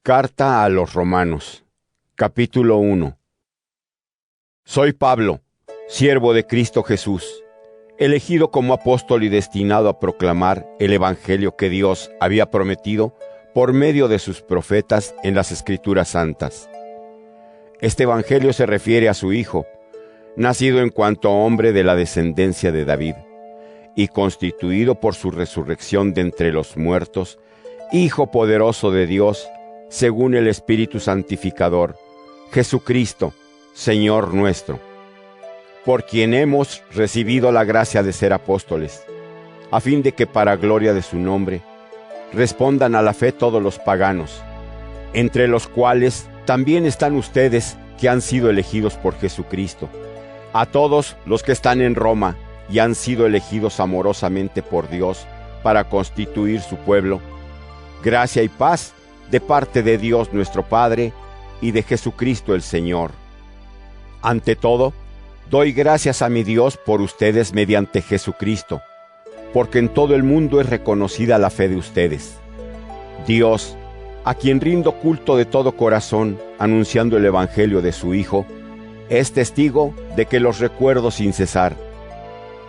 Carta a los Romanos, capítulo 1. Soy Pablo, siervo de Cristo Jesús, elegido como apóstol y destinado a proclamar el evangelio que Dios había prometido por medio de sus profetas en las Escrituras Santas. Este evangelio se refiere a su Hijo, nacido en cuanto hombre de la descendencia de David, y constituido por su resurrección de entre los muertos, Hijo poderoso de Dios, según el Espíritu Santificador, Jesucristo, Señor nuestro, por quien hemos recibido la gracia de ser apóstoles, a fin de que para gloria de su nombre respondan a la fe todos los paganos, entre los cuales también están ustedes que han sido elegidos por Jesucristo. A todos los que están en Roma y han sido elegidos amorosamente por Dios para constituir su pueblo, gracia y paz de parte de Dios nuestro Padre y de Jesucristo el Señor. Ante todo, doy gracias a mi Dios por ustedes mediante Jesucristo, porque en todo el mundo es reconocida la fe de ustedes. Dios, a quien rindo culto de todo corazón, anunciando el evangelio de su Hijo, es testigo de que los recuerdo sin cesar.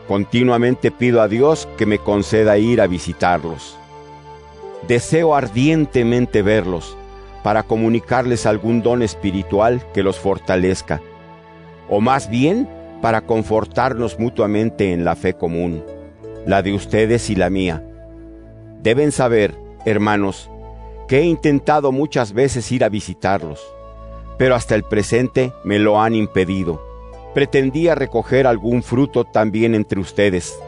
Continuamente pido a Dios que me conceda ir a visitarlos. Deseo ardientemente verlos, para comunicarles algún don espiritual que los fortalezca, o más bien para confortarnos mutuamente en la fe común, la de ustedes y la mía. Deben saber, hermanos, que he intentado muchas veces ir a visitarlos, pero hasta el presente me lo han impedido. Pretendía recoger algún fruto también entre ustedes,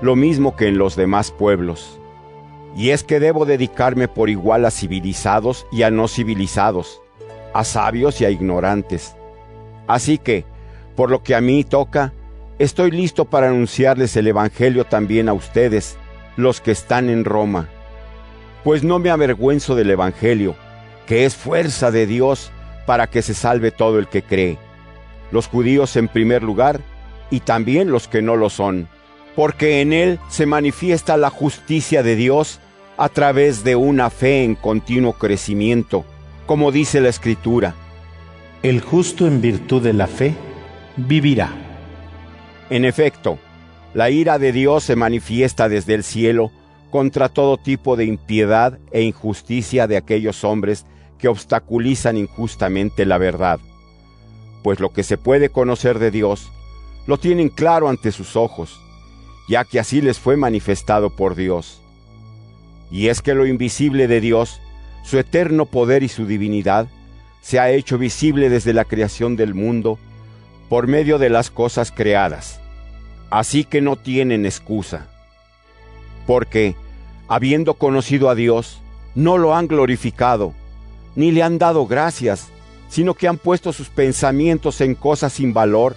lo mismo que en los demás pueblos. Y es que debo dedicarme por igual a civilizados y a no civilizados, a sabios y a ignorantes. Así que, por lo que a mí toca, estoy listo para anunciarles el evangelio también a ustedes, los que están en Roma. Pues no me avergüenzo del evangelio, que es fuerza de Dios para que se salve todo el que cree, los judíos en primer lugar y también los que no lo son, porque en él se manifiesta la justicia de Dios a través de una fe en continuo crecimiento, como dice la Escritura: el justo en virtud de la fe vivirá. En efecto, la ira de Dios se manifiesta desde el cielo contra todo tipo de impiedad e injusticia de aquellos hombres que obstaculizan injustamente la verdad. Pues lo que se puede conocer de Dios, lo tienen claro ante sus ojos, ya que así les fue manifestado por Dios. Y es que lo invisible de Dios, su eterno poder y su divinidad, se ha hecho visible desde la creación del mundo por medio de las cosas creadas. Así que no tienen excusa. Porque, habiendo conocido a Dios, no lo han glorificado, ni le han dado gracias, sino que han puesto sus pensamientos en cosas sin valor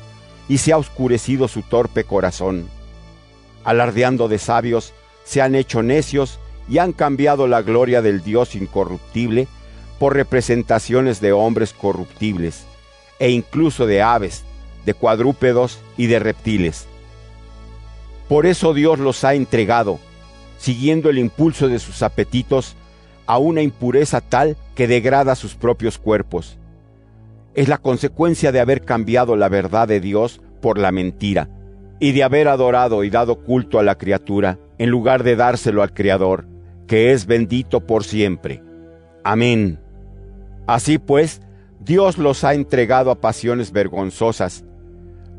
y se ha oscurecido su torpe corazón. Alardeando de sabios, se han hecho necios y han cambiado la gloria del Dios incorruptible por representaciones de hombres corruptibles, e incluso de aves, de cuadrúpedos y de reptiles. Por eso Dios los ha entregado, siguiendo el impulso de sus apetitos, a una impureza tal que degrada sus propios cuerpos. Es la consecuencia de haber cambiado la verdad de Dios por la mentira, y de haber adorado y dado culto a la criatura, en lugar de dárselo al Creador, que es bendito por siempre. Amén. Así pues, Dios los ha entregado a pasiones vergonzosas,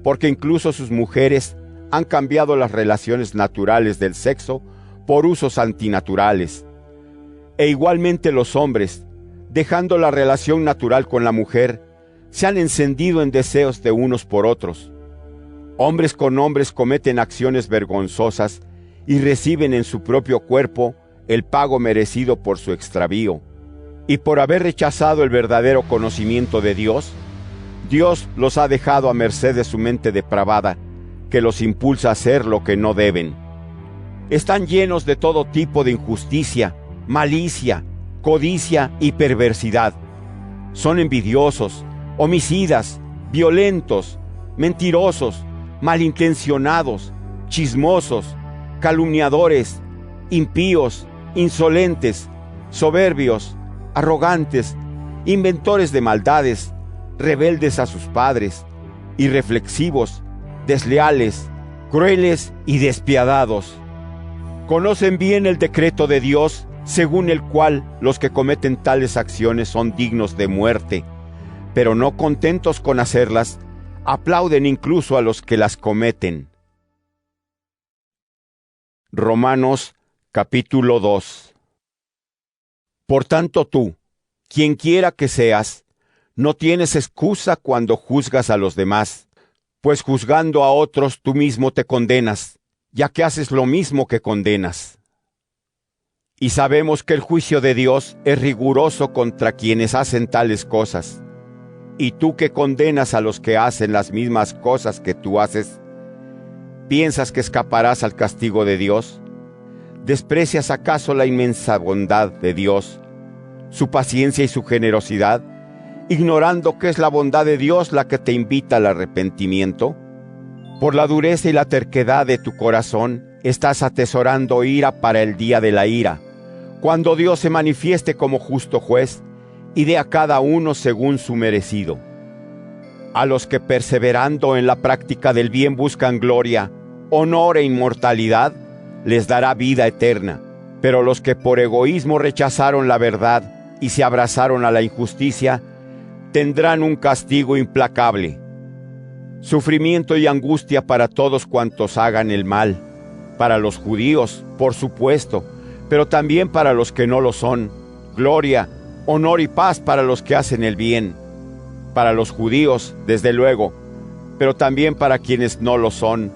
porque incluso sus mujeres han cambiado las relaciones naturales del sexo por usos antinaturales. E igualmente los hombres, dejando la relación natural con la mujer, se han encendido en deseos de unos por otros. Hombres con hombres cometen acciones vergonzosas y reciben en su propio cuerpo el pago merecido por su extravío. Y por haber rechazado el verdadero conocimiento de Dios, Dios los ha dejado a merced de su mente depravada, que los impulsa a hacer lo que no deben. Están llenos de todo tipo de injusticia, malicia, codicia y perversidad. Son envidiosos, homicidas, violentos, mentirosos, malintencionados, chismosos, calumniadores, impíos, insolentes, soberbios, arrogantes, inventores de maldades, rebeldes a sus padres, irreflexivos, desleales, crueles y despiadados. Conocen bien el decreto de Dios, según el cual los que cometen tales acciones son dignos de muerte, pero no contentos con hacerlas, aplauden incluso a los que las cometen. Romanos capítulo 2. Por tanto tú, quien quiera que seas, no tienes excusa cuando juzgas a los demás, pues juzgando a otros tú mismo te condenas, ya que haces lo mismo que condenas. Y sabemos que el juicio de Dios es riguroso contra quienes hacen tales cosas. Y tú que condenas a los que hacen las mismas cosas que tú haces, ¿piensas que escaparás al castigo de Dios? ¿Desprecias acaso la inmensa bondad de Dios, su paciencia y su generosidad, ignorando que es la bondad de Dios la que te invita al arrepentimiento? Por la dureza y la terquedad de tu corazón, estás atesorando ira para el día de la ira, cuando Dios se manifieste como justo juez y dé a cada uno según su merecido. A los que perseverando en la práctica del bien buscan gloria, honor e inmortalidad, les dará vida eterna. Pero los que por egoísmo rechazaron la verdad y se abrazaron a la injusticia, tendrán un castigo implacable. Sufrimiento y angustia para todos cuantos hagan el mal, para los judíos, por supuesto, pero también para los que no lo son, gloria, honor y paz para los que hacen el bien, para los judíos, desde luego, pero también para quienes no lo son,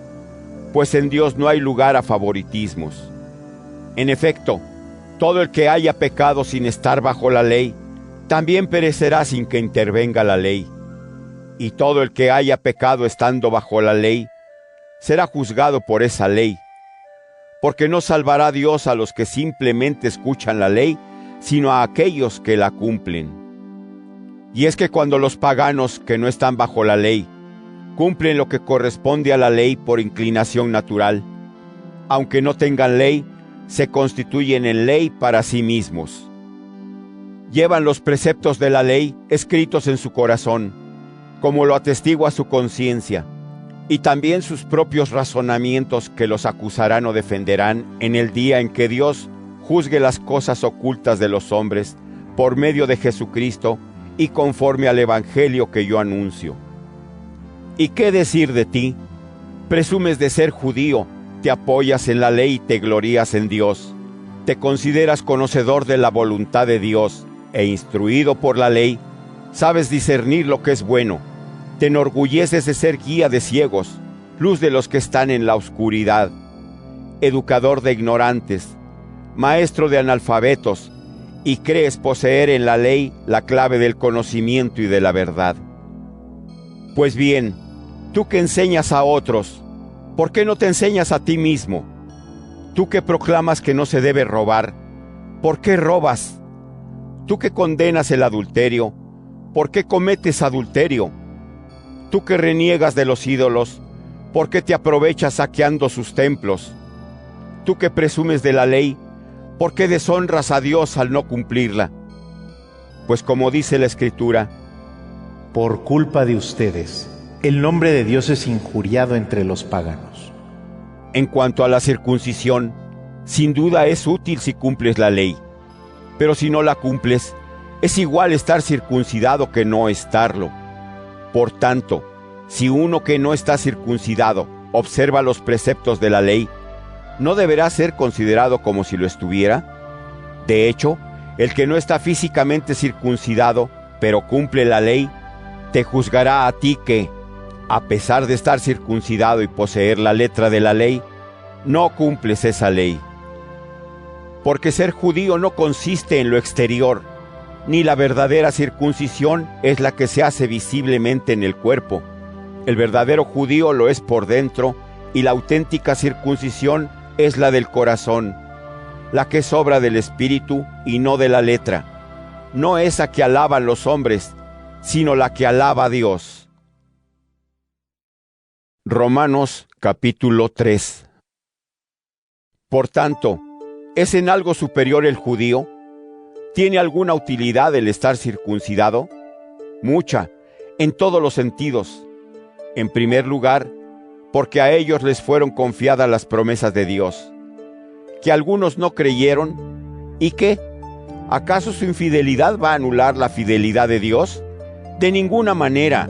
pues en Dios no hay lugar a favoritismos. En efecto, todo el que haya pecado sin estar bajo la ley, también perecerá sin que intervenga la ley. Y todo el que haya pecado estando bajo la ley, será juzgado por esa ley. Porque no salvará Dios a los que simplemente escuchan la ley, sino a aquellos que la cumplen. Y es que cuando los paganos que no están bajo la ley, cumplen lo que corresponde a la ley por inclinación natural, aunque no tengan ley, se constituyen en ley para sí mismos. Llevan los preceptos de la ley escritos en su corazón, como lo atestigua su conciencia, y también sus propios razonamientos que los acusarán o defenderán en el día en que Dios juzgue las cosas ocultas de los hombres por medio de Jesucristo y conforme al Evangelio que yo anuncio. ¿Y qué decir de ti? Presumes de ser judío, te apoyas en la ley y te glorías en Dios. Te consideras conocedor de la voluntad de Dios e instruido por la ley, sabes discernir lo que es bueno. Te enorgulleces de ser guía de ciegos, luz de los que están en la oscuridad, educador de ignorantes, maestro de analfabetos, y crees poseer en la ley la clave del conocimiento y de la verdad. Pues bien, tú que enseñas a otros, ¿por qué no te enseñas a ti mismo? Tú que proclamas que no se debe robar, ¿por qué robas? Tú que condenas el adulterio, ¿por qué cometes adulterio? Tú que reniegas de los ídolos, ¿por qué te aprovechas saqueando sus templos? Tú que presumes de la ley, ¿por qué deshonras a Dios al no cumplirla? Pues como dice la Escritura, por culpa de ustedes, el nombre de Dios es injuriado entre los paganos. En cuanto a la circuncisión, sin duda es útil si cumples la ley, pero si no la cumples, es igual estar circuncidado que no estarlo. Por tanto, si uno que no está circuncidado observa los preceptos de la ley, ¿no deberá ser considerado como si lo estuviera? De hecho, el que no está físicamente circuncidado, pero cumple la ley, te juzgará a ti que, a pesar de estar circuncidado y poseer la letra de la ley, no cumples esa ley. Porque ser judío no consiste en lo exterior, ni la verdadera circuncisión es la que se hace visiblemente en el cuerpo. El verdadero judío lo es por dentro, y la auténtica circuncisión es la del corazón, la que es obra del Espíritu y no de la letra, no esa que alaban los hombres, sino la que alaba a Dios. Romanos capítulo 3. Por tanto, ¿es en algo superior el judío? ¿Tiene alguna utilidad el estar circuncidado? Mucha, en todos los sentidos. En primer lugar, porque a ellos les fueron confiadas las promesas de Dios. Que algunos no creyeron, ¿y qué? ¿Acaso su infidelidad va a anular la fidelidad de Dios? De ninguna manera.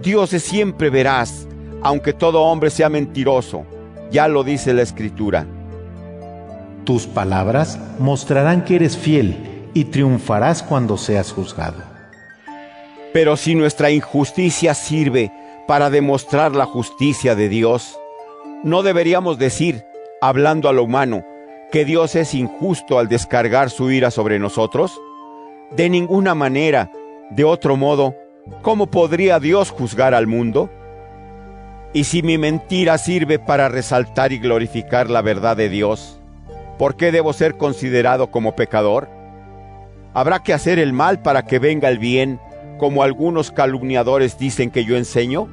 Dios es siempre veraz, aunque todo hombre sea mentiroso. Ya lo dice la Escritura. Tus palabras mostrarán que eres fiel y triunfarás cuando seas juzgado. Pero si nuestra injusticia sirve para demostrar la justicia de Dios, ¿no deberíamos decir, hablando a lo humano, que Dios es injusto al descargar su ira sobre nosotros? De ninguna manera. De otro modo, ¿cómo podría Dios juzgar al mundo? Y si mi mentira sirve para resaltar y glorificar la verdad de Dios, ¿por qué debo ser considerado como pecador? ¿Habrá que hacer el mal para que venga el bien, como algunos calumniadores dicen que yo enseño?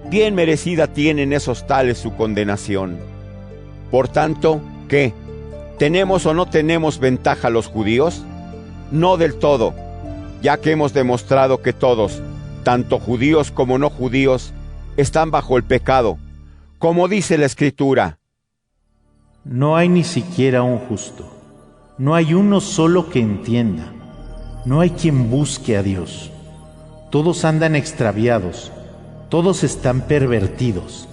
Bien merecida tienen esos tales su condenación. Por tanto, ¿qué? ¿Tenemos o no tenemos ventaja los judíos? No del todo, ya que hemos demostrado que todos, tanto judíos como no judíos, están bajo el pecado, como dice la Escritura. No hay ni siquiera un justo, no hay uno solo que entienda, no hay quien busque a Dios. Todos andan extraviados, todos están pervertidos,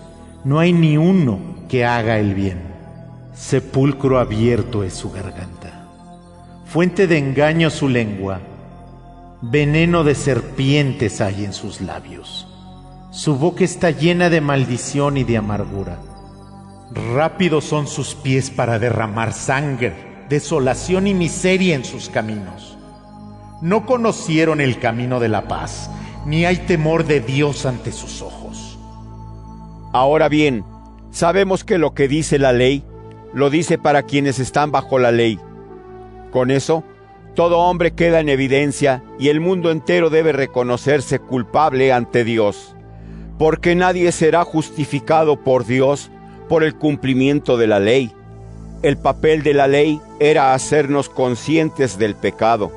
no hay ni uno que haga el bien. Sepulcro abierto es su garganta, fuente de engaño su lengua, veneno de serpientes hay en sus labios. Su boca está llena de maldición y de amargura. Rápidos son sus pies para derramar sangre, desolación y miseria en sus caminos. No conocieron el camino de la paz, ni hay temor de Dios ante sus ojos. Ahora bien, sabemos que lo que dice la ley, lo dice para quienes están bajo la ley. Con eso, todo hombre queda en evidencia y el mundo entero debe reconocerse culpable ante Dios, porque nadie será justificado por Dios por el cumplimiento de la ley. El papel de la ley era hacernos conscientes del pecado,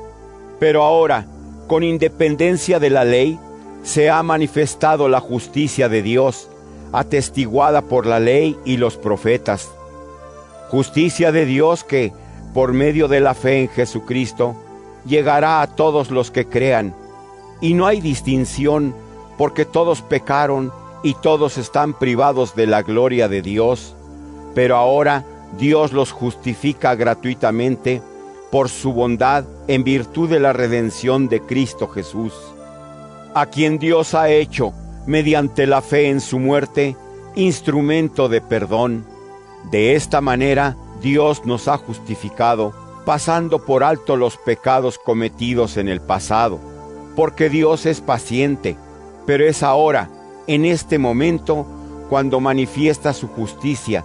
pero ahora, con independencia de la ley, se ha manifestado la justicia de Dios, atestiguada por la ley y los profetas. Justicia de Dios que, por medio de la fe en Jesucristo, llegará a todos los que crean. Y no hay distinción, porque todos pecaron y todos están privados de la gloria de Dios. Pero ahora Dios los justifica gratuitamente por su bondad en virtud de la redención de Cristo Jesús, a quien Dios ha hecho, mediante la fe en su muerte, instrumento de perdón. De esta manera, Dios nos ha justificado, pasando por alto los pecados cometidos en el pasado, porque Dios es paciente, pero es ahora, en este momento, cuando manifiesta su justicia,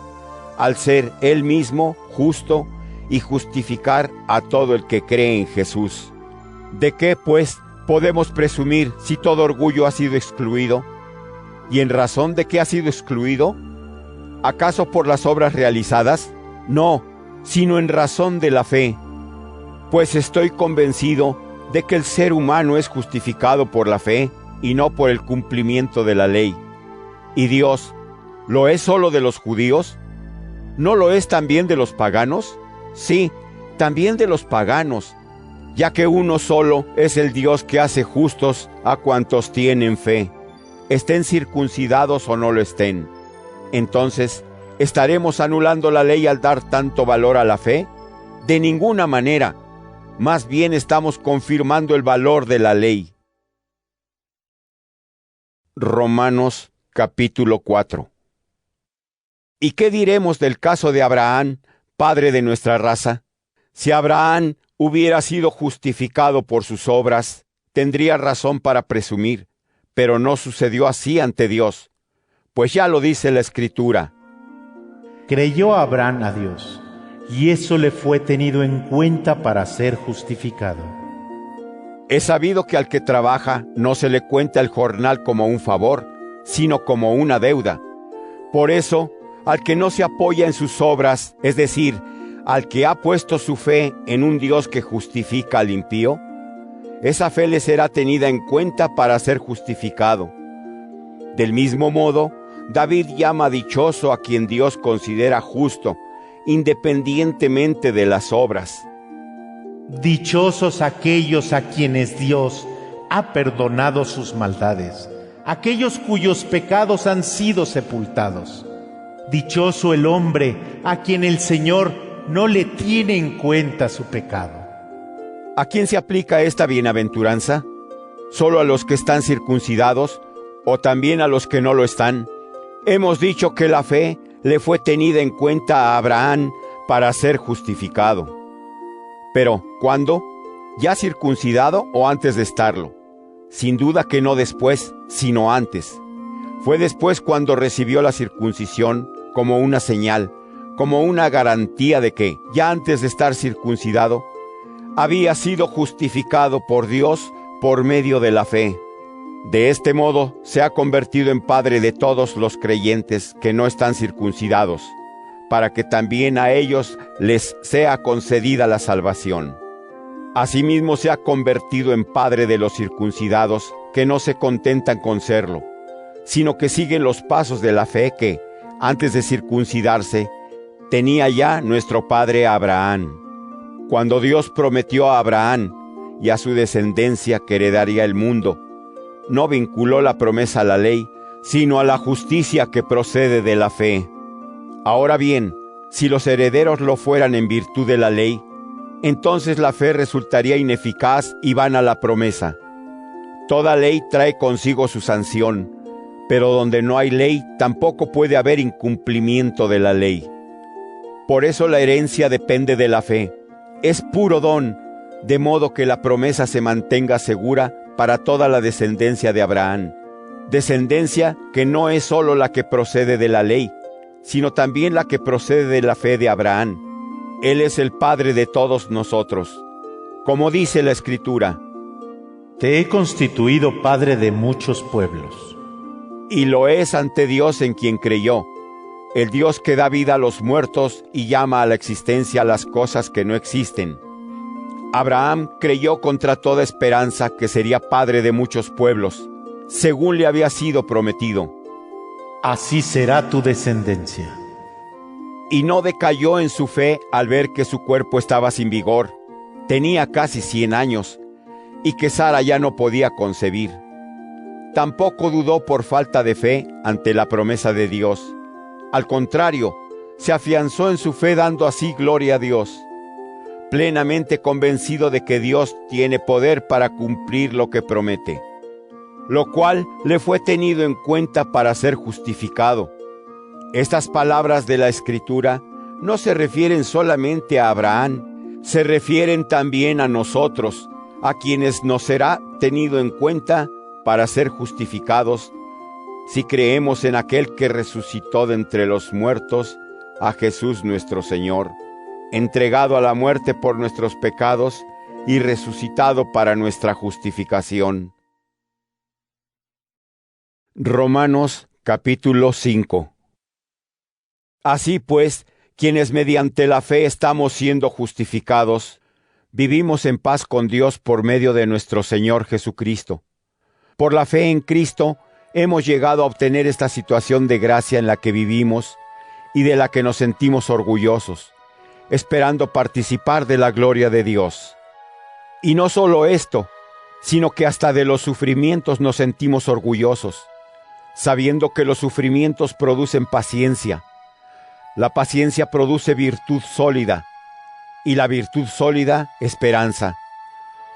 al ser Él mismo justo y justificar a todo el que cree en Jesús. ¿De qué, pues, podemos presumir si todo orgullo ha sido excluido? ¿Y en razón de qué ha sido excluido? ¿Acaso por las obras realizadas? No, sino en razón de la fe. Pues estoy convencido de que el ser humano es justificado por la fe y no por el cumplimiento de la ley. ¿Y Dios lo es solo de los judíos? ¿No lo es también de los paganos? Sí, también de los paganos, ya que uno solo es el Dios que hace justos a cuantos tienen fe, estén circuncidados o no lo estén. Entonces, ¿estaremos anulando la ley al dar tanto valor a la fe? De ninguna manera. Más bien estamos confirmando el valor de la ley. Romanos capítulo 4. ¿Y qué diremos del caso de Abraham, padre de nuestra raza? Si Abraham hubiera sido justificado por sus obras, tendría razón para presumir, pero no sucedió así ante Dios, pues ya lo dice la Escritura. Creyó Abraham a Dios, y eso le fue tenido en cuenta para ser justificado. Es sabido que al que trabaja no se le cuenta el jornal como un favor, sino como una deuda. Por eso, al que no se apoya en sus obras, es decir, al que ha puesto su fe en un Dios que justifica al impío, esa fe le será tenida en cuenta para ser justificado. Del mismo modo, David llama dichoso a quien Dios considera justo, independientemente de las obras. Dichosos aquellos a quienes Dios ha perdonado sus maldades, aquellos cuyos pecados han sido sepultados. Dichoso el hombre a quien el Señor no le tiene en cuenta su pecado. ¿A quién se aplica esta bienaventuranza? ¿Solo a los que están circuncidados o también a los que no lo están? Hemos dicho que la fe le fue tenida en cuenta a Abraham para ser justificado. Pero, ¿cuándo? ¿Ya circuncidado o antes de estarlo? Sin duda que no después, sino antes. Fue después cuando recibió la circuncisión como una señal, como una garantía de que, ya antes de estar circuncidado, había sido justificado por Dios por medio de la fe. De este modo se ha convertido en padre de todos los creyentes que no están circuncidados, para que también a ellos les sea concedida la salvación. Asimismo se ha convertido en padre de los circuncidados que no se contentan con serlo, sino que siguen los pasos de la fe que, antes de circuncidarse, tenía ya nuestro padre Abraham. Cuando Dios prometió a Abraham y a su descendencia que heredaría el mundo, no vinculó la promesa a la ley, sino a la justicia que procede de la fe. Ahora bien, si los herederos lo fueran en virtud de la ley, entonces la fe resultaría ineficaz y vana la promesa. Toda ley trae consigo su sanción, pero donde no hay ley, tampoco puede haber incumplimiento de la ley. Por eso la herencia depende de la fe. Es puro don, de modo que la promesa se mantenga segura para toda la descendencia de Abraham. Descendencia que no es solo la que procede de la ley, sino también la que procede de la fe de Abraham. Él es el Padre de todos nosotros. Como dice la Escritura: Te he constituido padre de muchos pueblos. Y lo es ante Dios en quien creyó, el Dios que da vida a los muertos y llama a la existencia las cosas que no existen. Abraham creyó contra toda esperanza que sería padre de muchos pueblos, según le había sido prometido. Así será tu descendencia. Y no decayó en su fe al ver que su cuerpo estaba sin vigor, tenía casi 100 años, y que Sara ya no podía concebir. Tampoco dudó por falta de fe ante la promesa de Dios. Al contrario, se afianzó en su fe dando así gloria a Dios, plenamente convencido de que Dios tiene poder para cumplir lo que promete, lo cual le fue tenido en cuenta para ser justificado. Estas palabras de la Escritura no se refieren solamente a Abraham, se refieren también a nosotros, a quienes nos será tenido en cuenta para ser justificados, si creemos en aquel que resucitó de entre los muertos, a Jesús nuestro Señor, entregado a la muerte por nuestros pecados y resucitado para nuestra justificación. Romanos capítulo 5. Así pues, quienes mediante la fe estamos siendo justificados, vivimos en paz con Dios por medio de nuestro Señor Jesucristo. Por la fe en Cristo, hemos llegado a obtener esta situación de gracia en la que vivimos y de la que nos sentimos orgullosos, esperando participar de la gloria de Dios. Y no solo esto, sino que hasta de los sufrimientos nos sentimos orgullosos, sabiendo que los sufrimientos producen paciencia. La paciencia produce virtud sólida, y la virtud sólida, esperanza.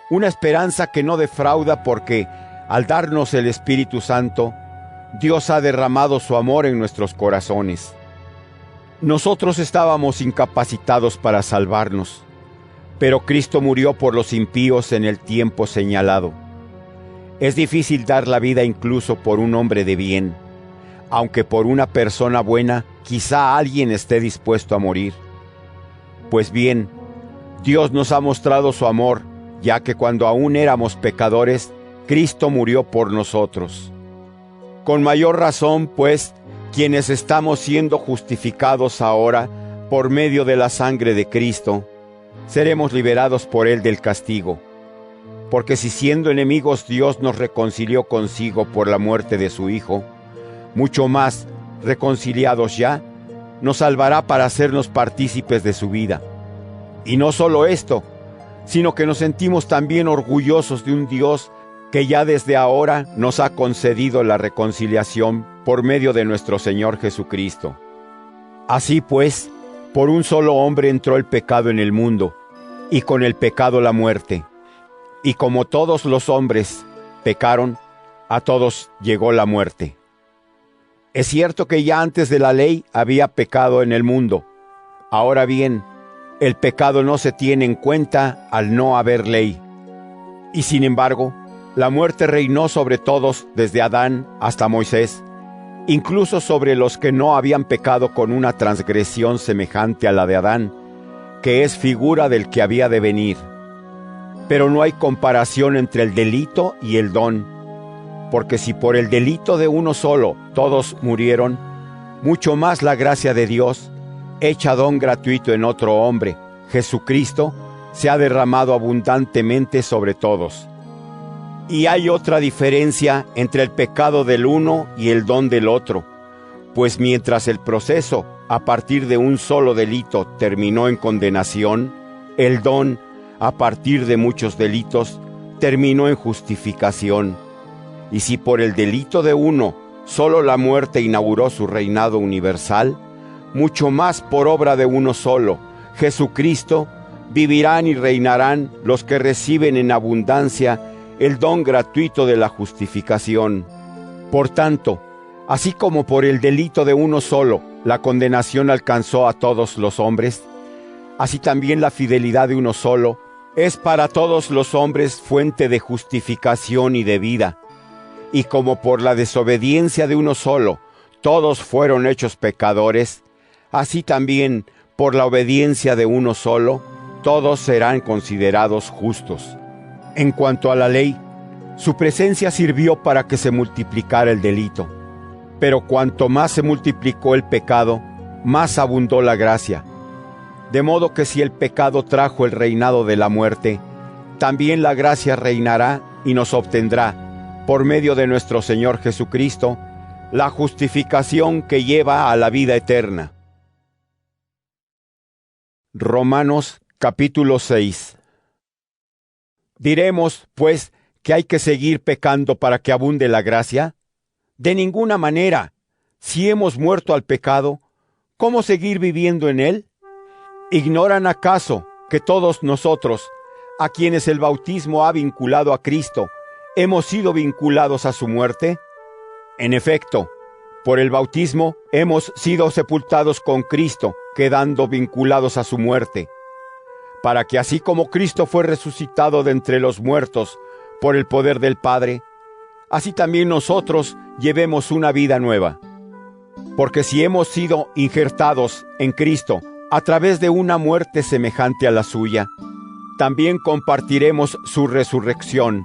Una esperanza que no defrauda porque, al darnos el Espíritu Santo, Dios ha derramado su amor en nuestros corazones. Nosotros estábamos incapacitados para salvarnos, pero Cristo murió por los impíos en el tiempo señalado. Es difícil dar la vida incluso por un hombre de bien, aunque por una persona buena quizá alguien esté dispuesto a morir. Pues bien, Dios nos ha mostrado su amor, ya que cuando aún éramos pecadores, Cristo murió por nosotros. Con mayor razón, pues, quienes estamos siendo justificados ahora, por medio de la sangre de Cristo, seremos liberados por Él del castigo. Porque si siendo enemigos Dios nos reconcilió consigo por la muerte de su Hijo, mucho más, reconciliados ya, nos salvará para hacernos partícipes de su vida. Y no solo esto, sino que nos sentimos también orgullosos de un Dios que ya desde ahora nos ha concedido la reconciliación por medio de nuestro Señor Jesucristo. Así pues, por un solo hombre entró el pecado en el mundo, y con el pecado la muerte. Y como todos los hombres pecaron, a todos llegó la muerte. Es cierto que ya antes de la ley había pecado en el mundo. Ahora bien, el pecado no se tiene en cuenta al no haber ley. Y sin embargo, la muerte reinó sobre todos desde Adán hasta Moisés, incluso sobre los que no habían pecado con una transgresión semejante a la de Adán, que es figura del que había de venir. Pero no hay comparación entre el delito y el don, porque si por el delito de uno solo todos murieron, mucho más la gracia de Dios, hecha don gratuito en otro hombre, Jesucristo, se ha derramado abundantemente sobre todos. Y hay otra diferencia entre el pecado del uno y el don del otro, pues mientras el proceso a partir de un solo delito terminó en condenación, el don, a partir de muchos delitos, terminó en justificación. Y si por el delito de uno solo la muerte inauguró su reinado universal, mucho más por obra de uno solo, Jesucristo, vivirán y reinarán los que reciben en abundancia el don gratuito de la justificación. Por tanto, así como por el delito de uno solo la condenación alcanzó a todos los hombres, así también la fidelidad de uno solo es para todos los hombres fuente de justificación y de vida. Y como por la desobediencia de uno solo todos fueron hechos pecadores, así también por la obediencia de uno solo todos serán considerados justos. En cuanto a la ley, su presencia sirvió para que se multiplicara el delito. Pero cuanto más se multiplicó el pecado, más abundó la gracia. De modo que si el pecado trajo el reinado de la muerte, también la gracia reinará y nos obtendrá, por medio de nuestro Señor Jesucristo, la justificación que lleva a la vida eterna. Romanos capítulo 6. ¿Diremos, pues, que hay que seguir pecando para que abunde la gracia? De ninguna manera. Si hemos muerto al pecado, ¿cómo seguir viviendo en él? ¿Ignoran acaso que todos nosotros, a quienes el bautismo ha vinculado a Cristo, hemos sido vinculados a su muerte? En efecto, por el bautismo hemos sido sepultados con Cristo, quedando vinculados a su muerte, para que así como Cristo fue resucitado de entre los muertos por el poder del Padre, así también nosotros llevemos una vida nueva. Porque si hemos sido injertados en Cristo a través de una muerte semejante a la suya, también compartiremos su resurrección.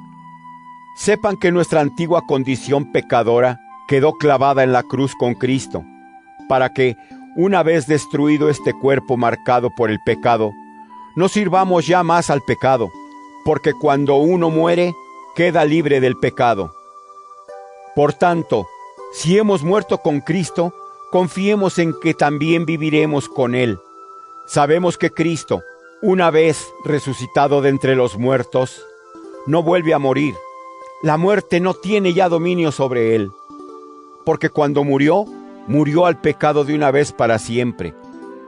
Sepan que nuestra antigua condición pecadora quedó clavada en la cruz con Cristo, para que, una vez destruido este cuerpo marcado por el pecado, no sirvamos ya más al pecado, porque cuando uno muere, queda libre del pecado. Por tanto, si hemos muerto con Cristo, confiemos en que también viviremos con Él. Sabemos que Cristo, una vez resucitado de entre los muertos, no vuelve a morir. La muerte no tiene ya dominio sobre Él, porque cuando murió, murió al pecado de una vez para siempre.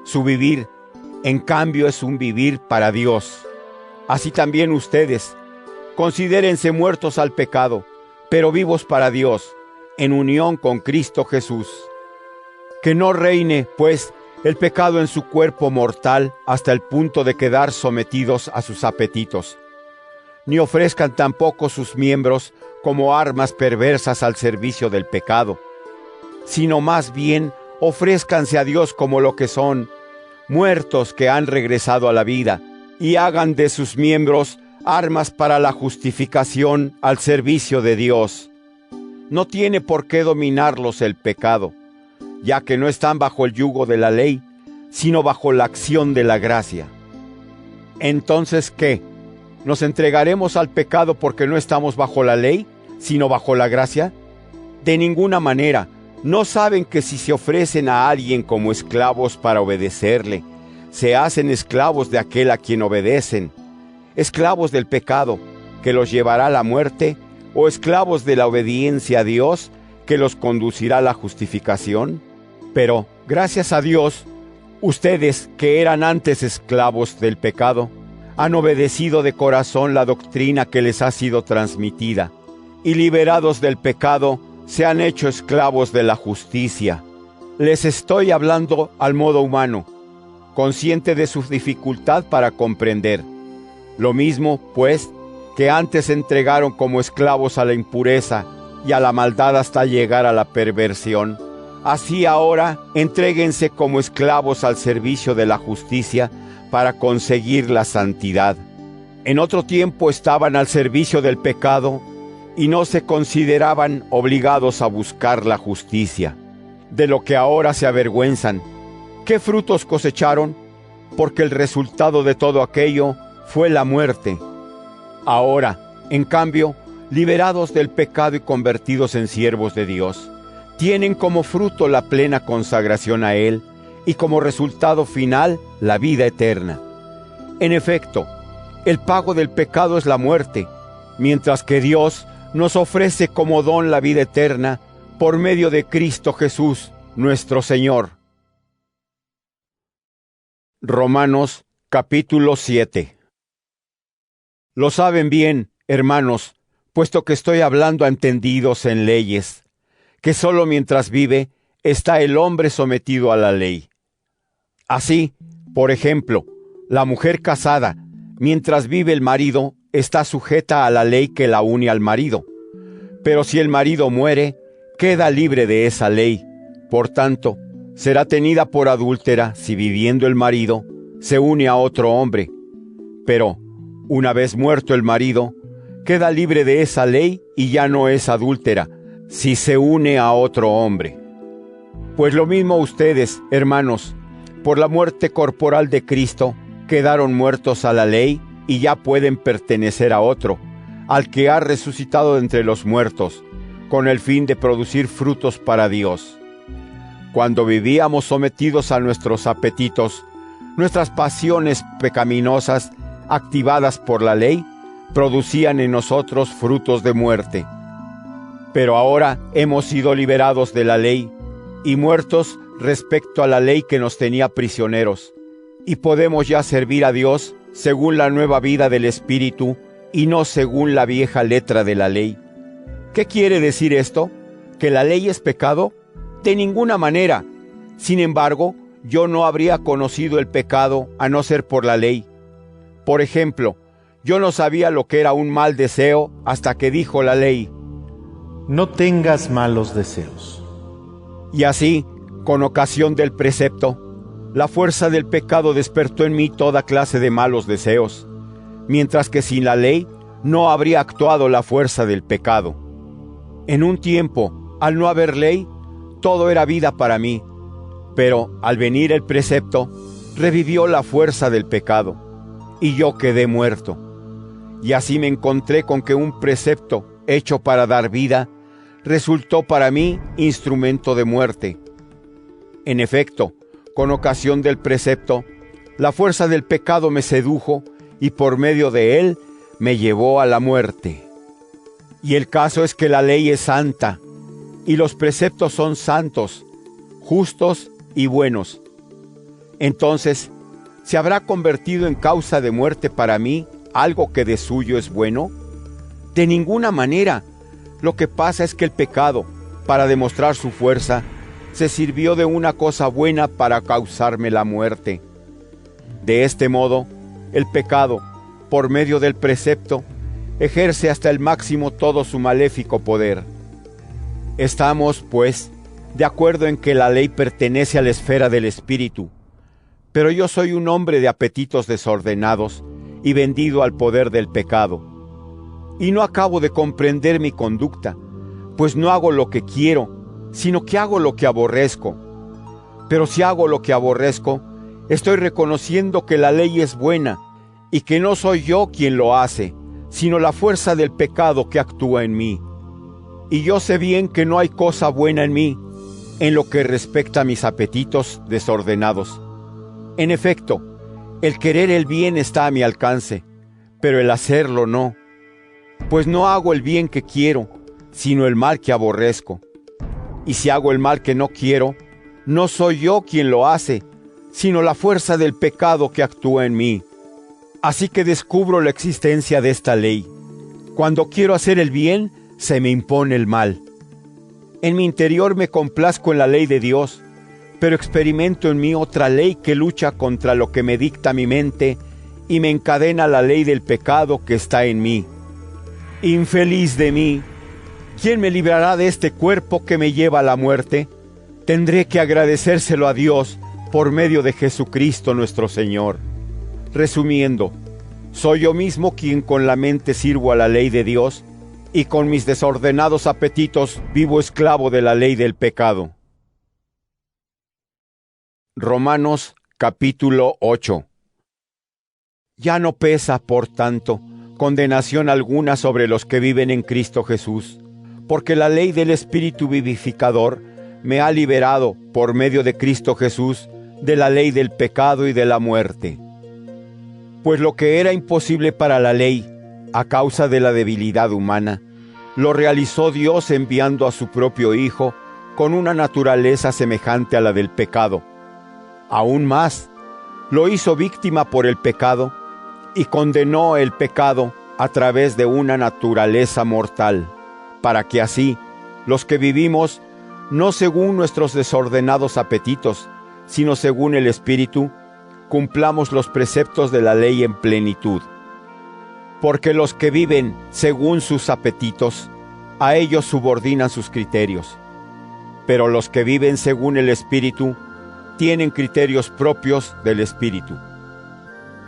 Su vivir, en cambio, es un vivir para Dios. Así también ustedes, considérense muertos al pecado, pero vivos para Dios, en unión con Cristo Jesús. Que no reine, pues, el pecado en su cuerpo mortal hasta el punto de quedar sometidos a sus apetitos. Ni ofrezcan tampoco sus miembros como armas perversas al servicio del pecado, sino más bien ofrézcanse a Dios como lo que son, muertos que han regresado a la vida, y hagan de sus miembros armas para la justificación al servicio de Dios. No tiene por qué dominarlos el pecado, ya que no están bajo el yugo de la ley, sino bajo la acción de la gracia. Entonces, ¿qué? ¿Nos entregaremos al pecado porque no estamos bajo la ley, sino bajo la gracia? De ninguna manera. ¿No saben que si se ofrecen a alguien como esclavos para obedecerle, se hacen esclavos de aquel a quien obedecen? ¿Esclavos del pecado, que los llevará a la muerte, o esclavos de la obediencia a Dios, que los conducirá a la justificación? Pero, gracias a Dios, ustedes, que eran antes esclavos del pecado, han obedecido de corazón la doctrina que les ha sido transmitida, y liberados del pecado, se han hecho esclavos de la justicia. Les estoy hablando al modo humano, consciente de su dificultad para comprender. Lo mismo, pues, que antes se entregaron como esclavos a la impureza y a la maldad hasta llegar a la perversión. Así ahora, entréguense como esclavos al servicio de la justicia para conseguir la santidad. En otro tiempo estaban al servicio del pecado y no se consideraban obligados a buscar la justicia, de lo que ahora se avergüenzan. ¿Qué frutos cosecharon? Porque el resultado de todo aquello fue la muerte. Ahora, en cambio, liberados del pecado y convertidos en siervos de Dios, tienen como fruto la plena consagración a Él y como resultado final la vida eterna. En efecto, el pago del pecado es la muerte, mientras que Dios nos ofrece como don la vida eterna por medio de Cristo Jesús, nuestro Señor. Romanos capítulo 7. Lo saben bien, hermanos, puesto que estoy hablando a entendidos en leyes, que sólo mientras vive está el hombre sometido a la ley. Así, por ejemplo, la mujer casada, mientras vive el marido, está sujeta a la ley que la une al marido. Pero si el marido muere, queda libre de esa ley. Por tanto, será tenida por adúltera si viviendo el marido se une a otro hombre. Pero, una vez muerto el marido, queda libre de esa ley y ya no es adúltera si se une a otro hombre. Pues lo mismo ustedes, hermanos, por la muerte corporal de Cristo, quedaron muertos a la ley y ya pueden pertenecer a otro, al que ha resucitado de entre los muertos, con el fin de producir frutos para Dios. Cuando vivíamos sometidos a nuestros apetitos, nuestras pasiones pecaminosas, activadas por la ley, producían en nosotros frutos de muerte. Pero ahora hemos sido liberados de la ley y muertos respecto a la ley que nos tenía prisioneros, y podemos ya servir a Dios según la nueva vida del Espíritu y no según la vieja letra de la ley. ¿Qué quiere decir esto? ¿Que la ley es pecado? De ninguna manera. Sin embargo, yo no habría conocido el pecado a no ser por la ley. Por ejemplo, yo no sabía lo que era un mal deseo hasta que dijo la ley: no tengas malos deseos. Y así, con ocasión del precepto, la fuerza del pecado despertó en mí toda clase de malos deseos, mientras que sin la ley no habría actuado la fuerza del pecado. En un tiempo, al no haber ley, todo era vida para mí, pero al venir el precepto, revivió la fuerza del pecado, y yo quedé muerto. Y así me encontré con que un precepto hecho para dar vida, resultó para mí instrumento de muerte. En efecto, con ocasión del precepto, la fuerza del pecado me sedujo y por medio de él me llevó a la muerte. Y el caso es que la ley es santa, y los preceptos son santos, justos y buenos. Entonces, ¿se habrá convertido en causa de muerte para mí algo que de suyo es bueno? De ninguna manera. Lo que pasa es que el pecado, para demostrar su fuerza, se sirvió de una cosa buena para causarme la muerte. De este modo, el pecado, por medio del precepto, ejerce hasta el máximo todo su maléfico poder. Estamos, pues, de acuerdo en que la ley pertenece a la esfera del espíritu, pero yo soy un hombre de apetitos desordenados y vendido al poder del pecado. Y no acabo de comprender mi conducta, pues no hago lo que quiero, sino que hago lo que aborrezco. Pero si hago lo que aborrezco, Estoy reconociendo que la ley es buena y que no soy yo quien lo hace, sino la fuerza del pecado que actúa en mí. Y yo sé bien que no hay cosa buena en mí, en lo que respecta a mis apetitos desordenados. En efecto, el querer el bien está a mi alcance, pero el hacerlo no. Pues no hago el bien que quiero, sino el mal que aborrezco. Y si hago el mal que no quiero, no soy yo quien lo hace, sino la fuerza del pecado que actúa en mí. Así que descubro la existencia de esta ley. Cuando quiero hacer el bien, se me impone el mal. En mi interior me complazco en la ley de Dios, pero experimento en mí otra ley que lucha contra lo que me dicta mi mente y me encadena la ley del pecado que está en mí. Infeliz de mí, ¿quién me librará de este cuerpo que me lleva a la muerte? Tendré que agradecérselo a Dios por medio de Jesucristo nuestro Señor. Resumiendo, soy yo mismo quien con la mente sirvo a la ley de Dios y con mis desordenados apetitos vivo esclavo de la ley del pecado. Romanos capítulo 8. Ya no pesa, por tanto, condenación alguna sobre los que viven en Cristo Jesús, porque la ley del Espíritu vivificador me ha liberado, por medio de Cristo Jesús, de la ley del pecado y de la muerte. Pues lo que era imposible para la ley, a causa de la debilidad humana, lo realizó Dios enviando a su propio Hijo con una naturaleza semejante a la del pecado. Aún más, lo hizo víctima por el pecado y condenó el pecado a través de una naturaleza mortal, para que así, los que vivimos, no según nuestros desordenados apetitos, sino según el Espíritu, cumplamos los preceptos de la ley en plenitud. Porque los que viven según sus apetitos, a ellos subordinan sus criterios. Pero los que viven según el Espíritu, tienen criterios propios del Espíritu.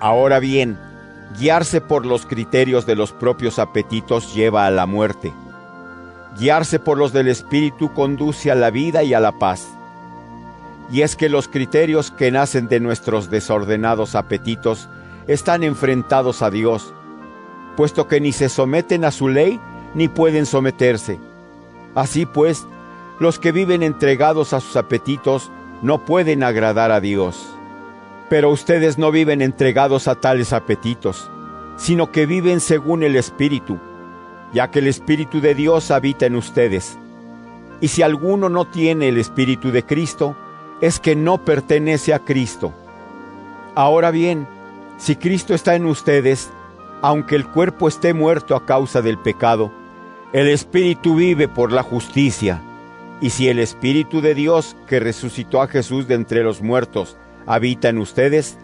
Ahora bien, guiarse por los criterios de los propios apetitos lleva a la muerte. Guiarse por los del Espíritu conduce a la vida y a la paz. Y es que los criterios que nacen de nuestros desordenados apetitos están enfrentados a Dios, puesto que ni se someten a su ley ni pueden someterse. Así pues, los que viven entregados a sus apetitos no pueden agradar a Dios. Pero ustedes no viven entregados a tales apetitos, sino que viven según el Espíritu, ya que el Espíritu de Dios habita en ustedes. Y si alguno no tiene el Espíritu de Cristo, es que no pertenece a Cristo. Ahora bien, si Cristo está en ustedes, aunque el cuerpo esté muerto a causa del pecado, el Espíritu vive por la justicia. Y si el Espíritu de Dios, que resucitó a Jesús de entre los muertos, habita en ustedes,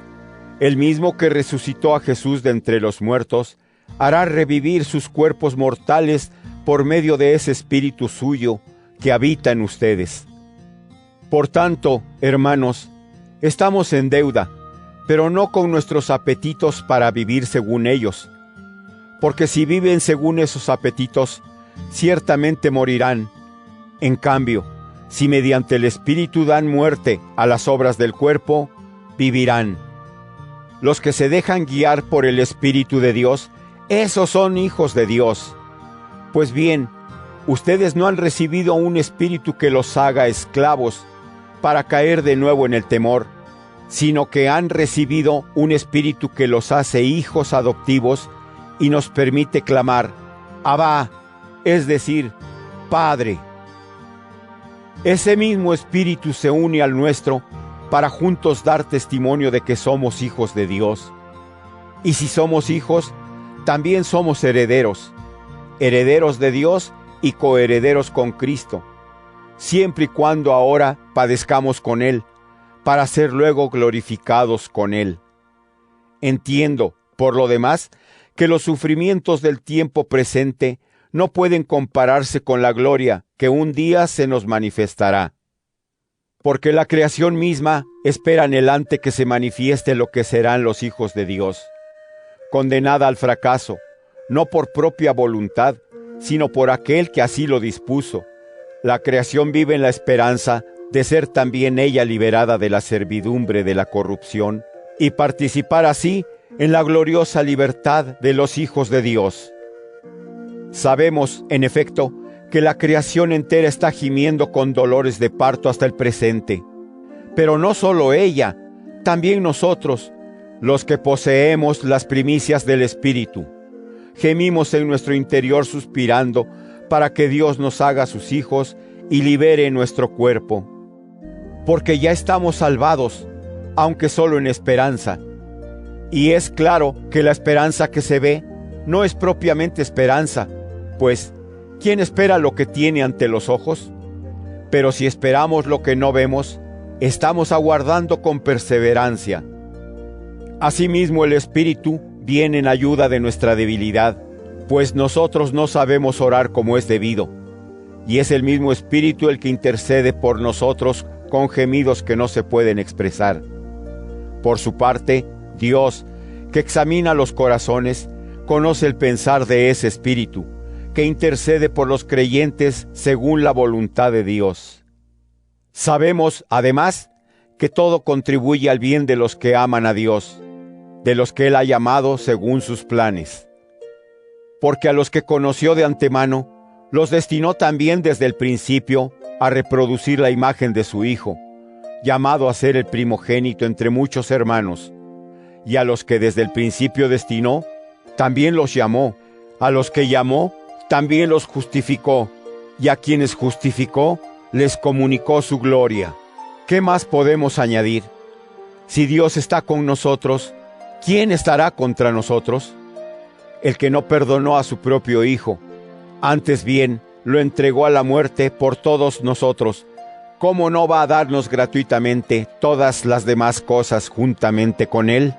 el mismo que resucitó a Jesús de entre los muertos, hará revivir sus cuerpos mortales por medio de ese Espíritu suyo que habita en ustedes. Por tanto, hermanos, estamos en deuda, pero no con nuestros apetitos para vivir según ellos. Porque si viven según esos apetitos, ciertamente morirán. En cambio, si mediante el Espíritu dan muerte a las obras del cuerpo, vivirán. Los que se dejan guiar por el Espíritu de Dios, esos son hijos de Dios. Pues bien, ustedes no han recibido un espíritu que los haga esclavos para caer de nuevo en el temor, sino que han recibido un espíritu que los hace hijos adoptivos y nos permite clamar, Abba, es decir, Padre. Ese mismo espíritu se une al nuestro para juntos dar testimonio de que somos hijos de Dios. Y si somos hijos, también somos herederos, herederos de Dios y coherederos con Cristo, siempre y cuando ahora padezcamos con Él, para ser luego glorificados con Él. Entiendo, por lo demás, que los sufrimientos del tiempo presente no pueden compararse con la gloria que un día se nos manifestará. Porque la creación misma espera anhelante que se manifieste lo que serán los hijos de Dios, condenada al fracaso, no por propia voluntad, sino por aquel que así lo dispuso. La creación vive en la esperanza de ser también ella liberada de la servidumbre de la corrupción, y participar así en la gloriosa libertad de los hijos de Dios. Sabemos, en efecto, que la creación entera está gimiendo con dolores de parto hasta el presente. Pero no solo ella, también nosotros, los que poseemos las primicias del Espíritu, gemimos en nuestro interior suspirando para que Dios nos haga sus hijos y libere nuestro cuerpo. Porque ya estamos salvados, aunque solo en esperanza. Y es claro que la esperanza que se ve no es propiamente esperanza, pues ¿quién espera lo que tiene ante los ojos? Pero si esperamos lo que no vemos, estamos aguardando con perseverancia. Asimismo, el Espíritu viene en ayuda de nuestra debilidad, pues nosotros no sabemos orar como es debido, y es el mismo Espíritu el que intercede por nosotros con gemidos que no se pueden expresar. Por su parte, Dios, que examina los corazones, conoce el pensar de ese Espíritu, que intercede por los creyentes según la voluntad de Dios. Sabemos, además, que todo contribuye al bien de los que aman a Dios, de los que Él ha llamado según sus planes. Porque a los que conoció de antemano, los destinó también desde el principio a reproducir la imagen de su Hijo, llamado a ser el primogénito entre muchos hermanos. Y a los que desde el principio destinó, también los llamó. A los que llamó, también los justificó. Y a quienes justificó, les comunicó su gloria. ¿Qué más podemos añadir? Si Dios está con nosotros, ¿quién estará contra nosotros? El que no perdonó a su propio Hijo, antes bien, lo entregó a la muerte por todos nosotros, ¿cómo no va a darnos gratuitamente todas las demás cosas juntamente con Él?